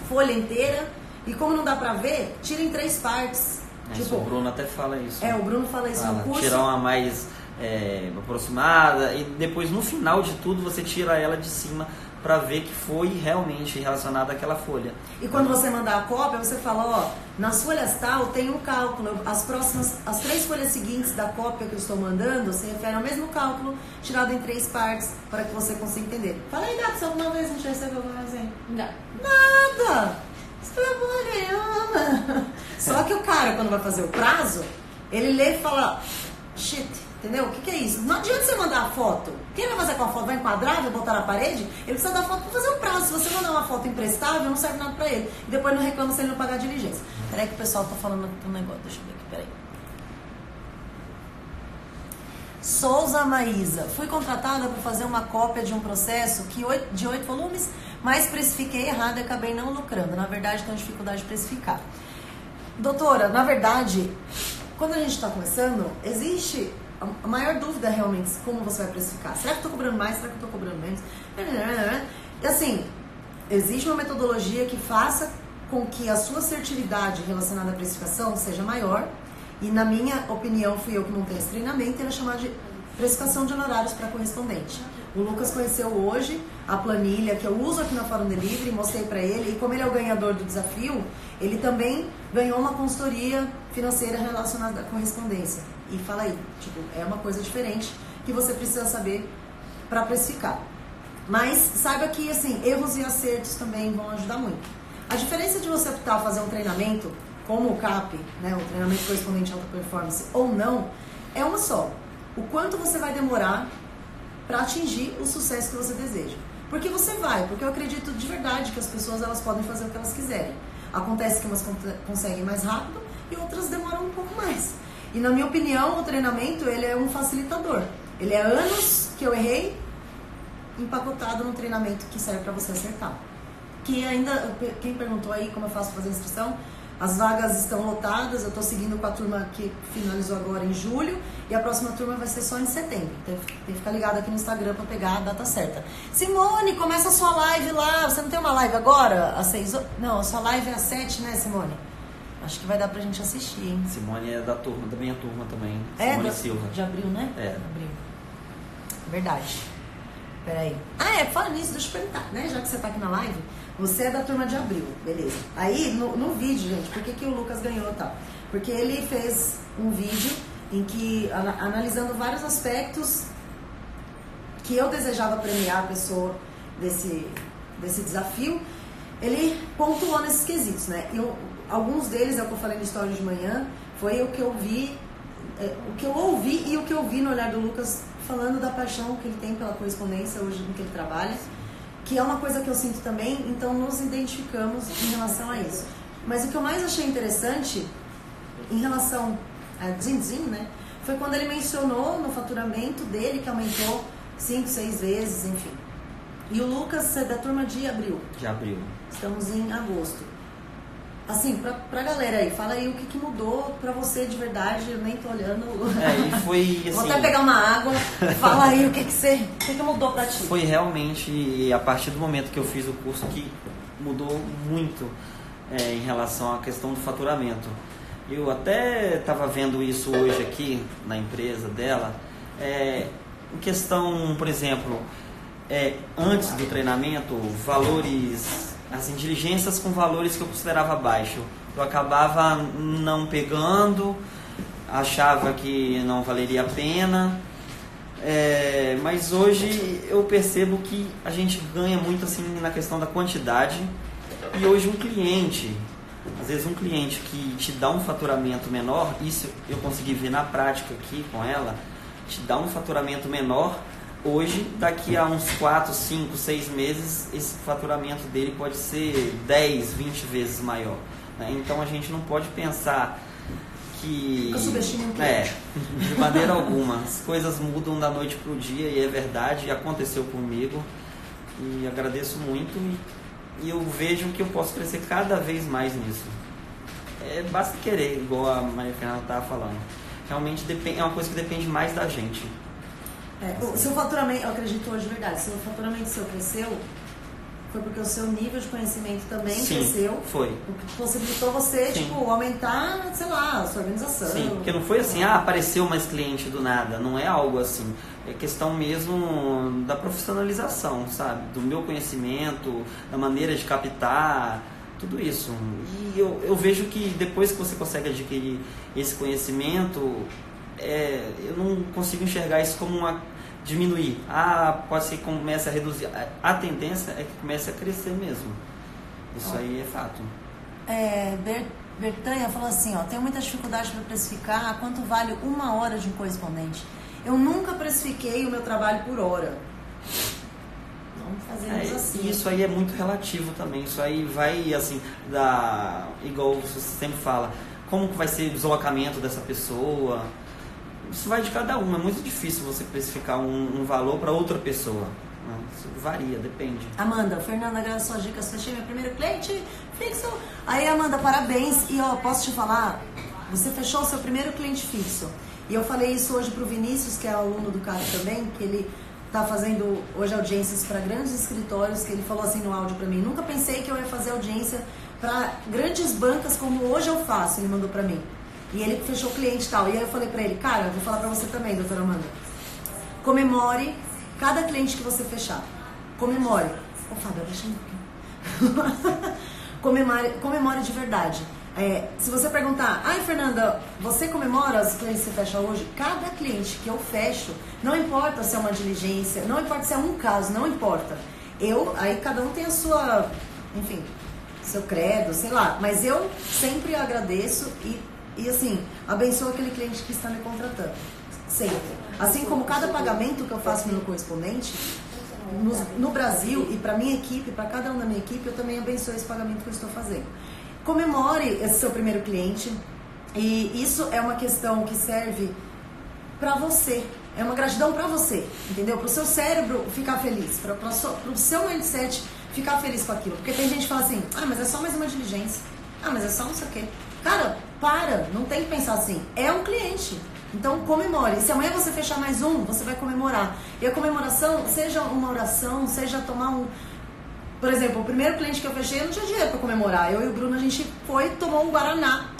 folha inteira, e como não dá pra ver, tira em 3 partes. Tipo, o Bruno até fala isso. O Bruno fala isso no curso. Tirar uma mais aproximada e depois no final de tudo você tira ela de cima pra ver que foi realmente relacionada àquela folha. E quando você mandar a cópia, você fala, ó, nas folhas tal tem um cálculo, as 3 folhas seguintes da cópia que eu estou mandando se referem ao mesmo cálculo, tirado em 3 partes, para que você consiga entender. Fala aí, Gato, se alguma vez a gente recebeu alguma exemplo? Não. Nada! Você trabalha. Só que o cara, quando vai fazer o prazo, ele lê e fala, shit, entendeu? O que é isso? Não adianta você mandar a foto. Quem vai fazer com a foto? Vai enquadrar, vai botar na parede? Ele precisa da foto para fazer um prazo. Se você mandar uma foto imprestável, não serve nada para ele. E depois não reclama se ele não pagar a diligência. Peraí que o pessoal tá falando aqui um negócio. Deixa eu ver aqui, peraí. Souza Maísa. Fui contratada para fazer uma cópia de um processo de 8 volumes, mas precifiquei errado e acabei não lucrando. Na verdade, tenho dificuldade de precificar. Doutora, na verdade, quando a gente está começando, existe a maior dúvida realmente como você vai precificar. Será que eu estou cobrando mais? Será que eu estou cobrando menos? E assim, existe uma metodologia que faça com que a sua assertividade relacionada à precificação seja maior. E na minha opinião, fui eu que montei esse treinamento, ele é chamado de precificação de honorários para correspondente. O Lucas conheceu hoje a planilha que eu uso aqui na Fórum Delivery, mostrei para ele, e como ele é o ganhador do desafio, ele também ganhou uma consultoria financeira relacionada à correspondência. E fala aí, tipo, é uma coisa diferente que você precisa saber para precificar. Mas saiba que, assim, erros e acertos também vão ajudar muito. A diferença de você optar a fazer um treinamento como o CAP, né, o treinamento correspondente à alta performance, ou não, é uma só. O quanto você vai demorar para atingir o sucesso que você deseja. Porque você vai, porque eu acredito de verdade que as pessoas elas podem fazer o que elas quiserem. Acontece que umas conseguem mais rápido e outras demoram um pouco mais. E na minha opinião, o treinamento ele é um facilitador. Ele é anos que eu errei empacotado num treinamento que serve para você acertar. Que ainda, quem perguntou aí como eu faço para fazer a inscrição, as vagas estão lotadas, eu estou seguindo com a turma que finalizou agora em julho e a próxima turma vai ser só em setembro. Tem que ficar ligado aqui no Instagram para pegar a data certa. Simone, começa a sua live lá. Você não tem uma live agora? Às 6 horas? Não, a sua live é às 7, né, Simone? Acho que vai dar pra gente assistir, hein? Simone é da minha turma também. Simone Silva. De abril, né? É. Abril. Verdade. Peraí. Fala nisso, deixa eu perguntar, né? Já que você tá aqui na live, você é da turma de abril, beleza. Aí, no vídeo, gente, por que o Lucas ganhou e tal? Porque ele fez um vídeo em que, analisando vários aspectos que eu desejava premiar a pessoa desse desafio, ele pontuou nesses quesitos, né? Alguns deles, é o que eu falei na história de manhã, foi o que eu vi, o que eu ouvi e o que eu vi no olhar do Lucas, falando da paixão que ele tem pela correspondência hoje no que ele trabalha, que é uma coisa que eu sinto também, então nos identificamos em relação a isso. Mas o que eu mais achei interessante em relação a Zinzin, né, foi quando ele mencionou no faturamento dele que aumentou 5, 6 vezes, enfim. E o Lucas é da turma de abril. De abril. Estamos em agosto. Assim, pra galera aí, fala aí o que mudou pra você de verdade, eu nem tô olhando. E foi assim... Vou até pegar uma água, fala aí o que mudou pra ti. Foi realmente a partir do momento que eu fiz o curso que mudou muito em relação à questão do faturamento. Eu até estava vendo isso hoje aqui na empresa dela, em questão, por exemplo, antes do treinamento, valores... assim, diligências com valores que eu considerava baixo. Eu acabava não pegando, achava que não valeria a pena, mas hoje eu percebo que a gente ganha muito assim na questão da quantidade. E hoje às vezes um cliente que te dá um faturamento menor, isso eu consegui ver na prática aqui com ela, te dá um faturamento menor. Hoje, daqui a uns 4, 5, 6 meses, esse faturamento dele pode ser 10, 20 vezes maior. Né? Então a gente não pode pensar que... Eu subestimo um cliente. De maneira alguma. As coisas mudam da noite para o dia e é verdade, aconteceu comigo. E agradeço muito e eu vejo que eu posso crescer cada vez mais nisso. Basta querer, igual a Maria Fernanda estava falando. Realmente é uma coisa que depende mais da gente. O seu faturamento, eu acredito hoje de verdade, se o faturamento seu cresceu, foi porque o seu nível de conhecimento também cresceu. Foi. O que possibilitou você, aumentar, sei lá, a sua organização. Sim, porque não foi assim, apareceu mais cliente do nada, não é algo assim. É questão mesmo da profissionalização, sabe? Do meu conhecimento, da maneira de captar, tudo isso. E eu vejo que depois que você consegue adquirir esse conhecimento, eu não consigo enxergar isso como diminuir. Pode ser que comece a reduzir. A tendência é que comece a crescer mesmo. Isso aí é fato. Bertanha falou assim, tenho muita dificuldade para precificar quanto vale 1 hora de um correspondente. Eu nunca precifiquei o meu trabalho por hora. Vamos fazer assim. Isso aí é muito relativo também. Isso aí vai, assim, igual você sempre fala, como que vai ser o deslocamento dessa pessoa. Isso vai de cada um, é muito difícil você especificar um valor para outra pessoa. Isso varia, depende. Amanda, Fernanda, graças às suas dicas, fechei meu primeiro cliente fixo. Aí, Amanda, parabéns. E posso te falar, você fechou o seu primeiro cliente fixo. E eu falei isso hoje pro Vinícius, que é aluno do cara também, que ele tá fazendo hoje audiências para grandes escritórios, que ele falou assim no áudio para mim, nunca pensei que eu ia fazer audiência para grandes bancas como hoje eu faço, ele mandou para mim. E ele fechou o cliente e tal. E aí eu falei pra ele, cara, eu vou falar pra você também, doutora Amanda. Comemore cada cliente que você fechar. Comemore. Fábio, deixa um pouquinho. Comemore de verdade. Se você perguntar, Fernanda, você comemora os clientes que você fecha hoje? Cada cliente que eu fecho, não importa se é uma diligência, não importa se é um caso, não importa. Aí cada um tem a sua, enfim, seu credo, sei lá. Mas eu sempre agradeço e assim, abençoa aquele cliente que está me contratando. Sempre. Assim como cada pagamento que eu faço no meu correspondente, no Brasil e para minha equipe, para cada um da minha equipe, eu também abençoo esse pagamento que eu estou fazendo. Comemore esse seu primeiro cliente. E isso é uma questão que serve para você. É uma gratidão para você, entendeu? Para o seu cérebro ficar feliz, para o seu mindset ficar feliz com aquilo. Porque tem gente que fala assim, mas é só mais uma diligência. Mas é só não sei o quê. Cara, não tem que pensar assim. É um cliente. Então comemore. Se amanhã você fechar mais um, você vai comemorar. E a comemoração, seja uma oração, seja tomar um... Por exemplo, o primeiro cliente que eu fechei, eu não tinha dinheiro pra comemorar. Eu e o Bruno, a gente foi e tomou um Guaraná.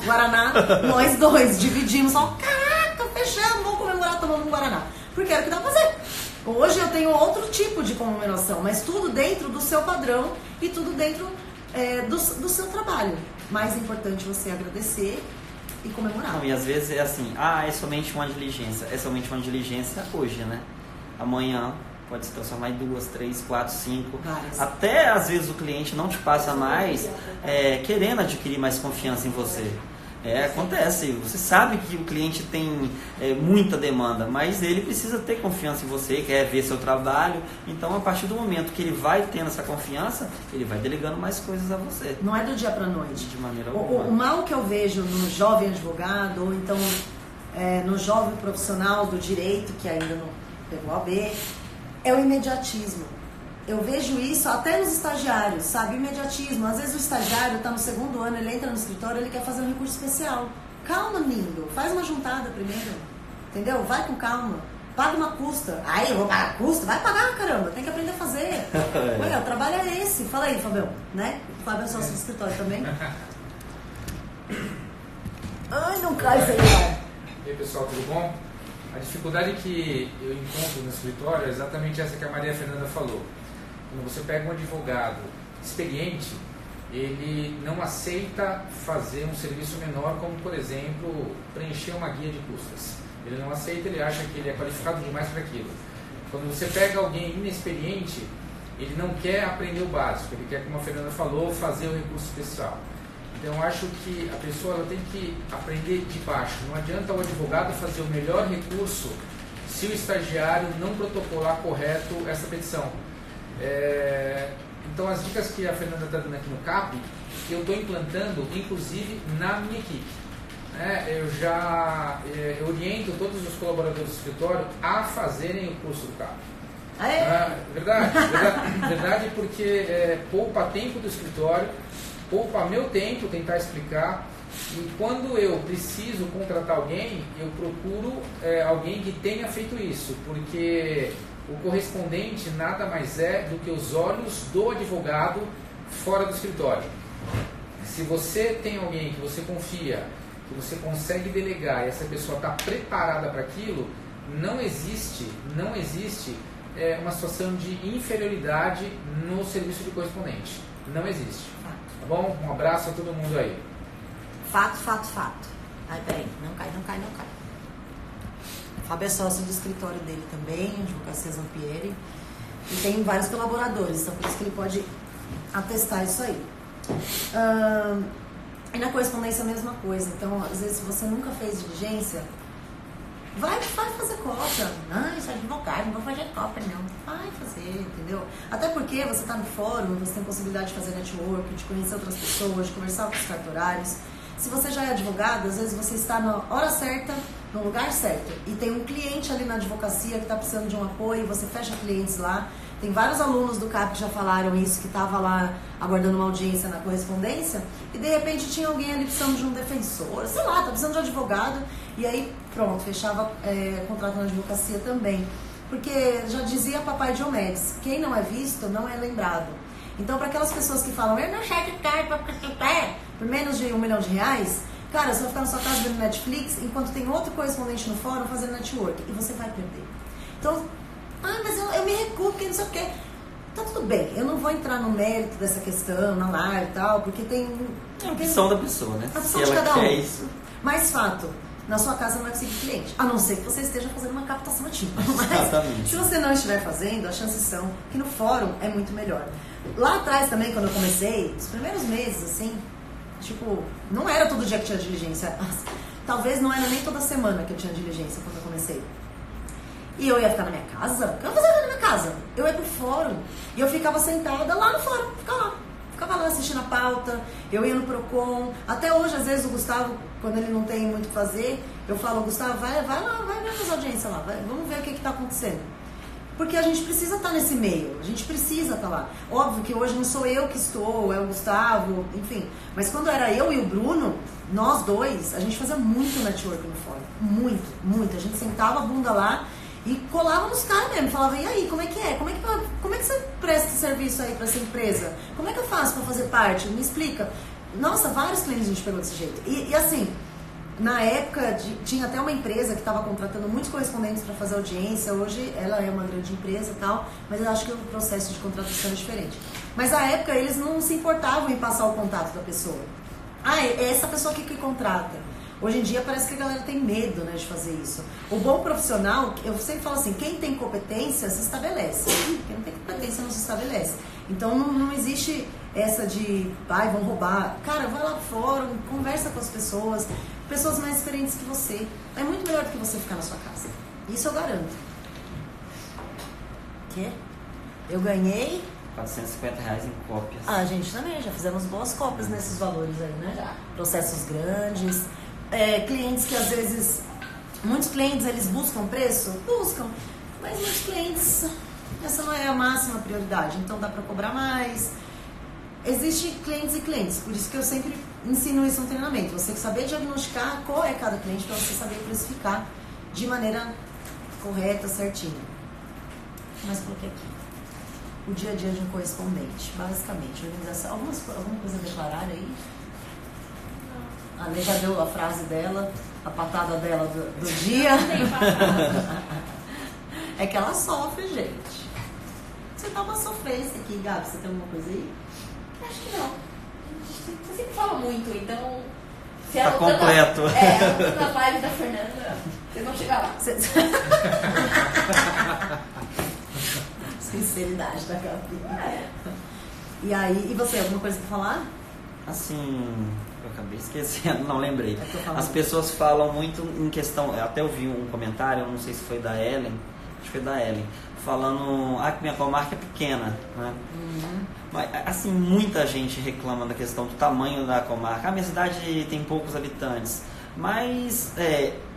Guaraná, nós dois, dividimos. Só, caraca, fechamos, vamos comemorar tomando um Guaraná. Porque era o que dá pra fazer. Hoje eu tenho outro tipo de comemoração, mas tudo dentro do seu padrão e tudo dentro do seu trabalho. Mais importante você agradecer e comemorar. Não, e às vezes é assim, é somente uma diligência. É somente uma diligência hoje, né? Amanhã pode se transformar em 2, 3, 4, 5. Até às vezes o cliente não te passa mais querendo adquirir mais confiança em você. Acontece, você sabe que o cliente tem muita demanda, mas ele precisa ter confiança em você, quer ver seu trabalho. Então, a partir do momento que ele vai tendo essa confiança, ele vai delegando mais coisas a você. Não é do dia para noite. De maneira alguma. O mal que eu vejo no jovem advogado, ou então no jovem profissional do direito, que ainda não pegou a B, é o imediatismo. Eu vejo isso até nos estagiários, sabe? Imediatismo. Às vezes o estagiário está no 2º ano, ele entra no escritório, ele quer fazer um recurso especial. Calma, lindo. Faz uma juntada primeiro. Entendeu? Vai com calma. Paga uma custa. Aí, eu vou pagar custa? Vai pagar, caramba. Tem que aprender a fazer. Ué, o trabalho é esse. Fala aí, Fabião. Né? O Fábio é sócio do escritório também. Ai, não cai o celular. E aí, pessoal, tudo bom? A dificuldade que eu encontro no escritório é exatamente essa que a Maria Fernanda falou. Quando você pega um advogado experiente, ele não aceita fazer um serviço menor, como, por exemplo, preencher uma guia de custas. Ele não aceita, ele acha que ele é qualificado demais para aquilo. Quando você pega alguém inexperiente, ele não quer aprender o básico, ele quer, como a Fernanda falou, fazer o recurso especial. Então, eu acho que a pessoa ela tem que aprender de baixo. Não adianta o advogado fazer o melhor recurso se o estagiário não protocolar correto essa petição. Então, as dicas que a Fernanda está dando aqui no CAP, eu estou implantando, inclusive, na minha equipe. Eu oriento todos os colaboradores do escritório a fazerem o curso do CAP. Verdade, porque poupa tempo do escritório, poupa meu tempo tentar explicar. E quando eu preciso contratar alguém, eu procuro alguém que tenha feito isso, porque o correspondente nada mais é do que os olhos do advogado fora do escritório. Se você tem alguém que você confia, que você consegue delegar e essa pessoa está preparada para aquilo, não existe uma situação de inferioridade no serviço de correspondente. Não existe. Tá bom? Um abraço a todo mundo aí. Fato. Ai, peraí, não cai. O Fábio é sócio do escritório dele também, Advocacia Zampieri, e tem vários colaboradores, então por isso que ele pode atestar isso aí. E na correspondência a mesma coisa. Então, às vezes, se você nunca fez diligência, vai fazer cópia. Não, isso é advogado, não vou fazer cópia, não. Vai fazer, entendeu? Até porque você está no fórum, você tem possibilidade de fazer network, de conhecer outras pessoas, de conversar com os cartorários. Se você já é advogado, às vezes você está na hora certa, no lugar certo. E tem um cliente ali na advocacia que está precisando de um apoio, você fecha clientes lá. Tem vários alunos do CAP que já falaram isso, que estava lá aguardando uma audiência na correspondência, e de repente tinha alguém ali precisando de um defensor, sei lá, tá precisando de um advogado, e aí pronto, fechava contrato na advocacia também. Porque já dizia papai Diomedes, quem não é visto não é lembrado. Então, para aquelas pessoas que falam, eu não chego de carta por menos de R$1 milhão, cara, você vai ficar na sua casa vendo Netflix, enquanto tem outro correspondente no fórum fazendo network, e você vai perder. Então, mas eu me recuo porque não sei o quê. Tá tudo bem, eu não vou entrar no mérito dessa questão, na live e tal, porque tem... É a opção da pessoa, né? A opção se de ela cada um. quer isso. Mas fato, na sua casa não vai conseguir cliente, a não ser que você esteja fazendo uma captação ativa. Mas exatamente. Se você não estiver fazendo, as chances são que no fórum é muito melhor. Lá atrás também, quando eu comecei, os primeiros meses, assim, tipo, não era todo dia que tinha diligência. Talvez não era nem toda semana que eu tinha diligência quando eu comecei. E eu ia ficar na minha casa? O que eu ia fazer na minha casa? Eu ia pro fórum e eu ficava sentada lá no fórum, ficava lá assistindo a pauta, eu ia no Procon. Até hoje, às vezes, o Gustavo, quando ele não tem muito o que fazer, eu falo, Gustavo, vai lá, vai ver as audiências lá, vamos ver o que está acontecendo. Porque a gente precisa estar nesse meio, a gente precisa estar lá. Óbvio que hoje não sou eu que estou, é o Gustavo, enfim. Mas quando era eu e o Bruno, nós dois, a gente fazia muito network no fórum. Muito. A gente sentava a bunda lá e colava nos caras mesmo. Falava, e aí, como é que é? Como é que você presta serviço aí para essa empresa? Como é que eu faço para fazer parte? Me explica. Nossa, vários clientes a gente pegou desse jeito. E assim, Na época, tinha até uma empresa que estava contratando muitos correspondentes para fazer audiência. Hoje ela é uma grande empresa e tal, mas eu acho que o processo de contratação é diferente. Mas na época eles não se importavam em passar o contato da pessoa. É essa pessoa aqui que contrata. Hoje em dia parece que a galera tem medo, né, de fazer isso. O bom profissional, eu sempre falo assim, quem tem competência se estabelece. Quem não tem competência não se estabelece. Então não existe essa de, vão roubar. Cara, vai lá fora, conversa com as pessoas mais experientes que você. É muito melhor do que você ficar na sua casa. Isso eu garanto. Quê? Eu ganhei... R$450 em cópias. Gente, também já fizemos boas cópias nesses valores aí, né? Já. Processos grandes. Clientes que às vezes... Muitos clientes, eles buscam preço? Buscam. Mas muitos clientes, essa não é a máxima prioridade. Então dá para cobrar mais. Existem clientes e clientes. Por isso que eu sempre ensino isso no treinamento. Você saber diagnosticar qual é cada cliente para você saber precificar de maneira correta, certinha. Mas coloquei aqui. O dia a dia de um correspondente, basicamente. Organização. Alguma coisa a declarar aí? A Lê já deu a frase dela, a patada dela do dia. Não tem patada. É que ela sofre, gente. Você tá uma sofrência aqui, Gabi. Você tem alguma coisa aí? Acho que não. Você sempre fala muito, então... Se Tá completo. Ela na live da Fernanda, vocês vão chegar lá. Sinceridade da Gabi. E aí, e você, alguma coisa pra falar? Assim, eu acabei esquecendo, não lembrei. É As pessoas falam muito em questão, até eu vi um comentário, não sei se foi da Ellen, acho que foi da Ellen, falando que minha comarca é pequena, né? Mas, assim, muita gente reclama da questão do tamanho da comarca. Minha cidade tem poucos habitantes, mas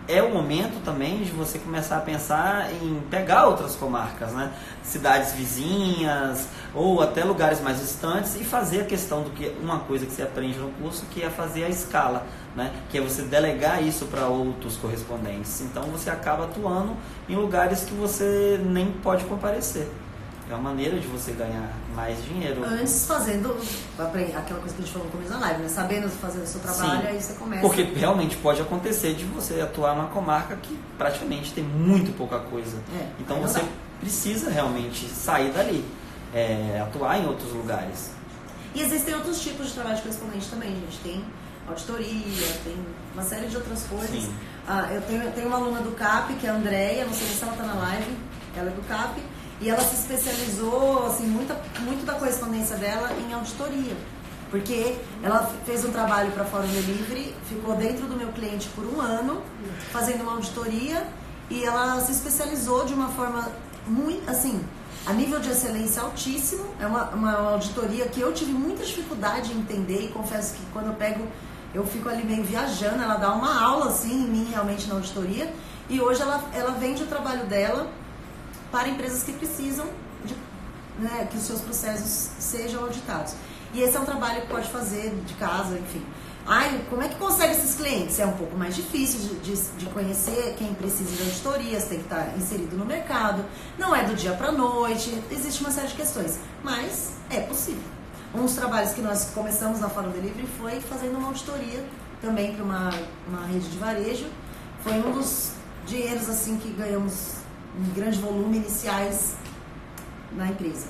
é o momento também de você começar a pensar em pegar outras comarcas, né? Cidades vizinhas ou até lugares mais distantes e fazer a questão do que uma coisa que você aprende no curso, que é fazer a escala, né? Que é você delegar isso para outros correspondentes. Então você acaba atuando em lugares que você nem pode comparecer. É uma maneira de você ganhar mais dinheiro. Antes fazendo aquela coisa que a gente falou no começo da live, né? Sabendo fazer o seu trabalho, Sim, aí você começa. Porque realmente pode acontecer de você atuar numa comarca que praticamente tem muito pouca coisa. Então você precisa realmente sair dali, atuar em outros lugares. E existem outros tipos de trabalho de correspondente também, gente. Tem auditoria, tem uma série de outras coisas. Sim. Eu tenho uma aluna do CAP, que é a Andréia, não sei se ela está na live, ela é do CAP. E ela se especializou, assim, muito da correspondência dela em auditoria. Porque ela fez um trabalho para Fórum Delivery, ficou dentro do meu cliente por 1 ano, fazendo uma auditoria, e ela se especializou de uma forma muito, assim, a nível de excelência altíssimo. É uma auditoria que eu tive muita dificuldade em entender, e confesso que quando eu fico ali meio viajando, ela dá uma aula, assim, em mim realmente na auditoria, e hoje ela vende o trabalho dela para empresas que precisam que os seus processos sejam auditados. E esse é um trabalho que pode fazer de casa, enfim. Como é que consegue esses clientes? É um pouco mais difícil de conhecer quem precisa de auditoria, você tem que estar inserido no mercado, não é do dia para a noite, existe uma série de questões, mas é possível. Um dos trabalhos que nós começamos na Fórum Delivery foi fazendo uma auditoria também para uma rede de varejo. Foi um dos dinheiros assim que ganhamos em grande volume iniciais na empresa.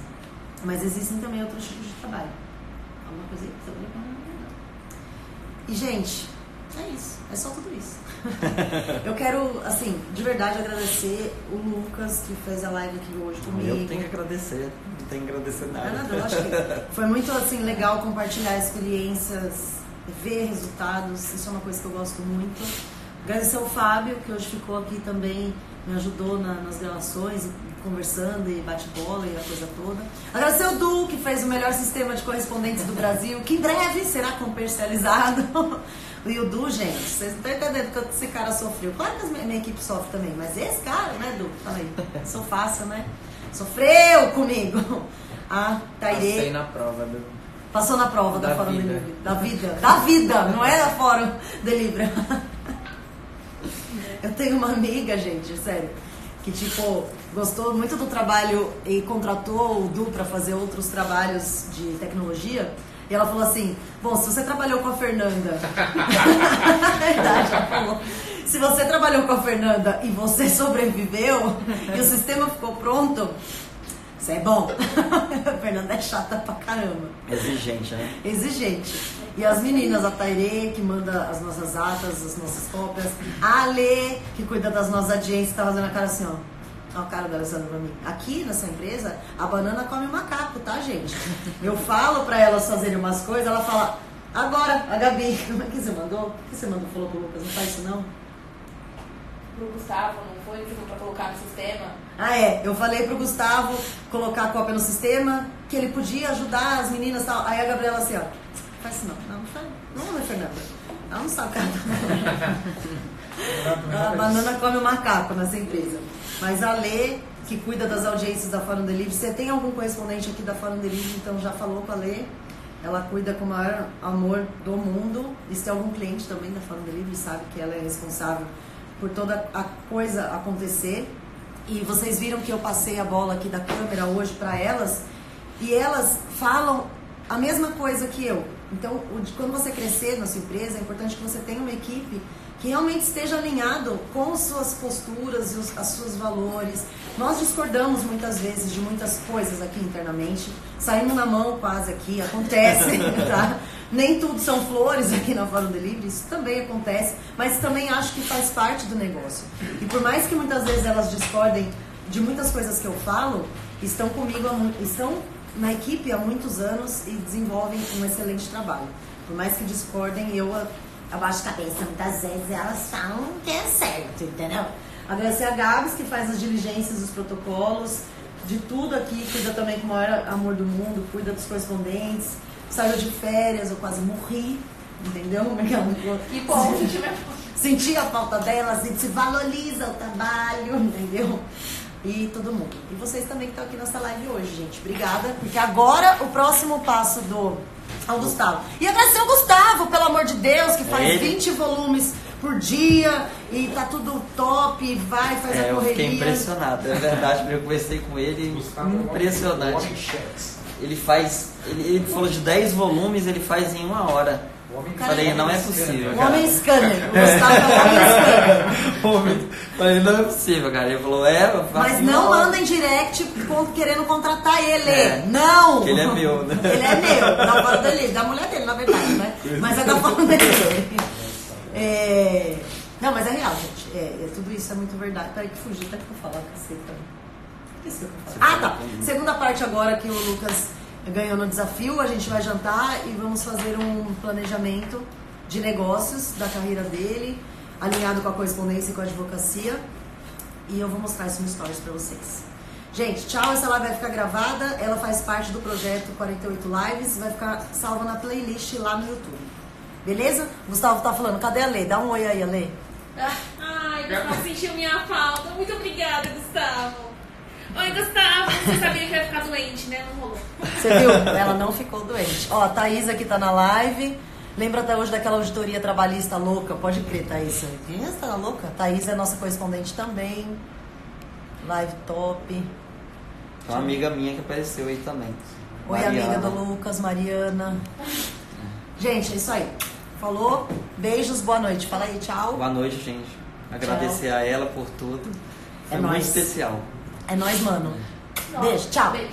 Mas existem também outros tipos de trabalho. Alguma coisa aí que você vai falar? E, gente, é isso. É só tudo isso. Eu quero, assim, de verdade agradecer o Lucas, que fez a live aqui hoje comigo. Eu tenho que agradecer. Não tenho que agradecer nada. Não é nada, eu acho que foi muito, assim, legal compartilhar experiências, ver resultados. Isso é uma coisa que eu gosto muito. Agradecer ao Fábio, que hoje ficou aqui também, me ajudou nas gravações, conversando e bate-bola e a coisa toda. Agradecer ao Du, que fez o melhor sistema de correspondentes do Brasil, que em breve será comercializado. E o Du, gente, vocês não estão entendendo que esse cara sofreu. Claro que a minha equipe sofre também, mas esse cara, né, Du? Fala aí, sou fácil, né? Sofreu comigo. Passei na prova, Du. Passou na prova da Fórum vida. Delivery. Da vida, não é da Fórum Delivery. Eu tenho uma amiga, gente, sério, que tipo, gostou muito do trabalho e contratou o Du para fazer outros trabalhos de tecnologia. E ela falou assim, bom, se você trabalhou com a Fernanda... Na verdade, ela falou... Se você trabalhou com a Fernanda e você sobreviveu e o sistema ficou pronto, isso é bom. A Fernanda é chata pra caramba. Exigente, né? Exigente. E as meninas, a Tairê, que manda as nossas atas, as nossas cópias. A Ale, que cuida das nossas audiências, tá fazendo a cara assim, ó. Olha a cara da Alessandra pra mim. Aqui nessa empresa, a banana come macaco, tá, gente? Eu falo pra elas fazerem umas coisas, ela fala, agora, a Gabi, como é que você mandou? O que você mandou? Falou pro Lucas, não faz isso não? Pro Gustavo, não foi? Que foi pra colocar no sistema? Ah, é. Eu falei pro Gustavo colocar a cópia no sistema, que ele podia ajudar as meninas e tal. Aí a Gabriela assim, ó, faz isso não. Não faz. Não, Fernanda. Ela não sabe o cara. A banana come o macaco nessa empresa. Mas a Lê, que cuida das audiências da Fórum Delivery, você tem algum correspondente aqui da Fórum Delivery, então já falou com a Lê. Ela cuida com o maior amor do mundo. E se tem algum cliente também da Fórum Delivery, sabe que ela é responsável por toda a coisa acontecer. E vocês viram que eu passei a bola aqui da câmera hoje para elas, e elas falam a mesma coisa que eu. Então, quando você crescer na sua empresa, é importante que você tenha uma equipe que realmente esteja alinhado com suas posturas e os seus valores. Nós discordamos muitas vezes de muitas coisas aqui internamente, saímos na mão quase aqui, acontece, tá? Nem tudo são flores aqui na Fórum Delivery, isso também acontece, mas também acho que faz parte do negócio. E por mais que muitas vezes elas discordem de muitas coisas que eu falo, estão comigo, estão na equipe há muitos anos e desenvolvem um excelente trabalho. Por mais que discordem, eu abaixo a cabeça, muitas vezes elas falam que é certo, entendeu? Agradecer a Gabs, que faz as diligências, os protocolos, de tudo aqui, cuida também com o maior amor do mundo, cuida dos correspondentes. Saiu de férias, eu quase morri, entendeu? Que bom, senti a falta delas, a gente valoriza o trabalho, entendeu? E todo mundo. E vocês também que estão aqui nessa live hoje, gente. Obrigada, porque agora o próximo passo ao Gustavo. E agradecer ao Gustavo, pelo amor de Deus, que faz 20 volumes por dia e tá tudo top, faz a correria. Eu fiquei impressionado, é verdade, eu conversei com ele, impressionante. Ele falou de 10 volumes, ele faz em 1 hora. Falei, não é possível, cara. Homem scanner. Gustavo é homem scanner. Falei, não é possível, cara. Ele falou, mas não manda em direct querendo contratar ele. Não! Porque ele é meu, né? Ele é meu, da fora dele, da mulher dele, na verdade, né? Mas é da fora dele. Não, mas é real, gente. Tudo isso é muito verdade. Peraí que fugi, até que eu falar, caceta. Ah, tá. Segunda parte agora que o Lucas ganhou no desafio, a gente vai jantar e vamos fazer um planejamento de negócios da carreira dele, alinhado com a correspondência e com a advocacia. E eu vou mostrar isso no Stories pra vocês. Gente, tchau, essa live vai ficar gravada, ela faz parte do projeto 48 Lives, vai ficar salva na playlist lá no YouTube. Beleza? Gustavo tá falando, cadê a Lê? Dá um oi aí, a Lê. Ai, Gustavo sentiu minha falta. Muito obrigada, Gustavo. Oi, Gustavo. Você sabia que eu ia ficar doente, né? Não rolou. Você viu? Ela não ficou doente. Ó, a Thaís aqui tá na live. Lembra até hoje daquela auditoria trabalhista louca? Pode crer, Thaís. Quem é essa louca? Thaís é nossa correspondente também. Live top. Uma amiga minha que apareceu aí também. Oi, Mariana. Amiga do Lucas, Mariana. Gente, é isso aí. Falou? Beijos, boa noite. Fala aí, tchau. Boa noite, gente. Agradecer a ela por tudo. Foi muito especial. É nóis, mano. Beijo, tchau. Beijo.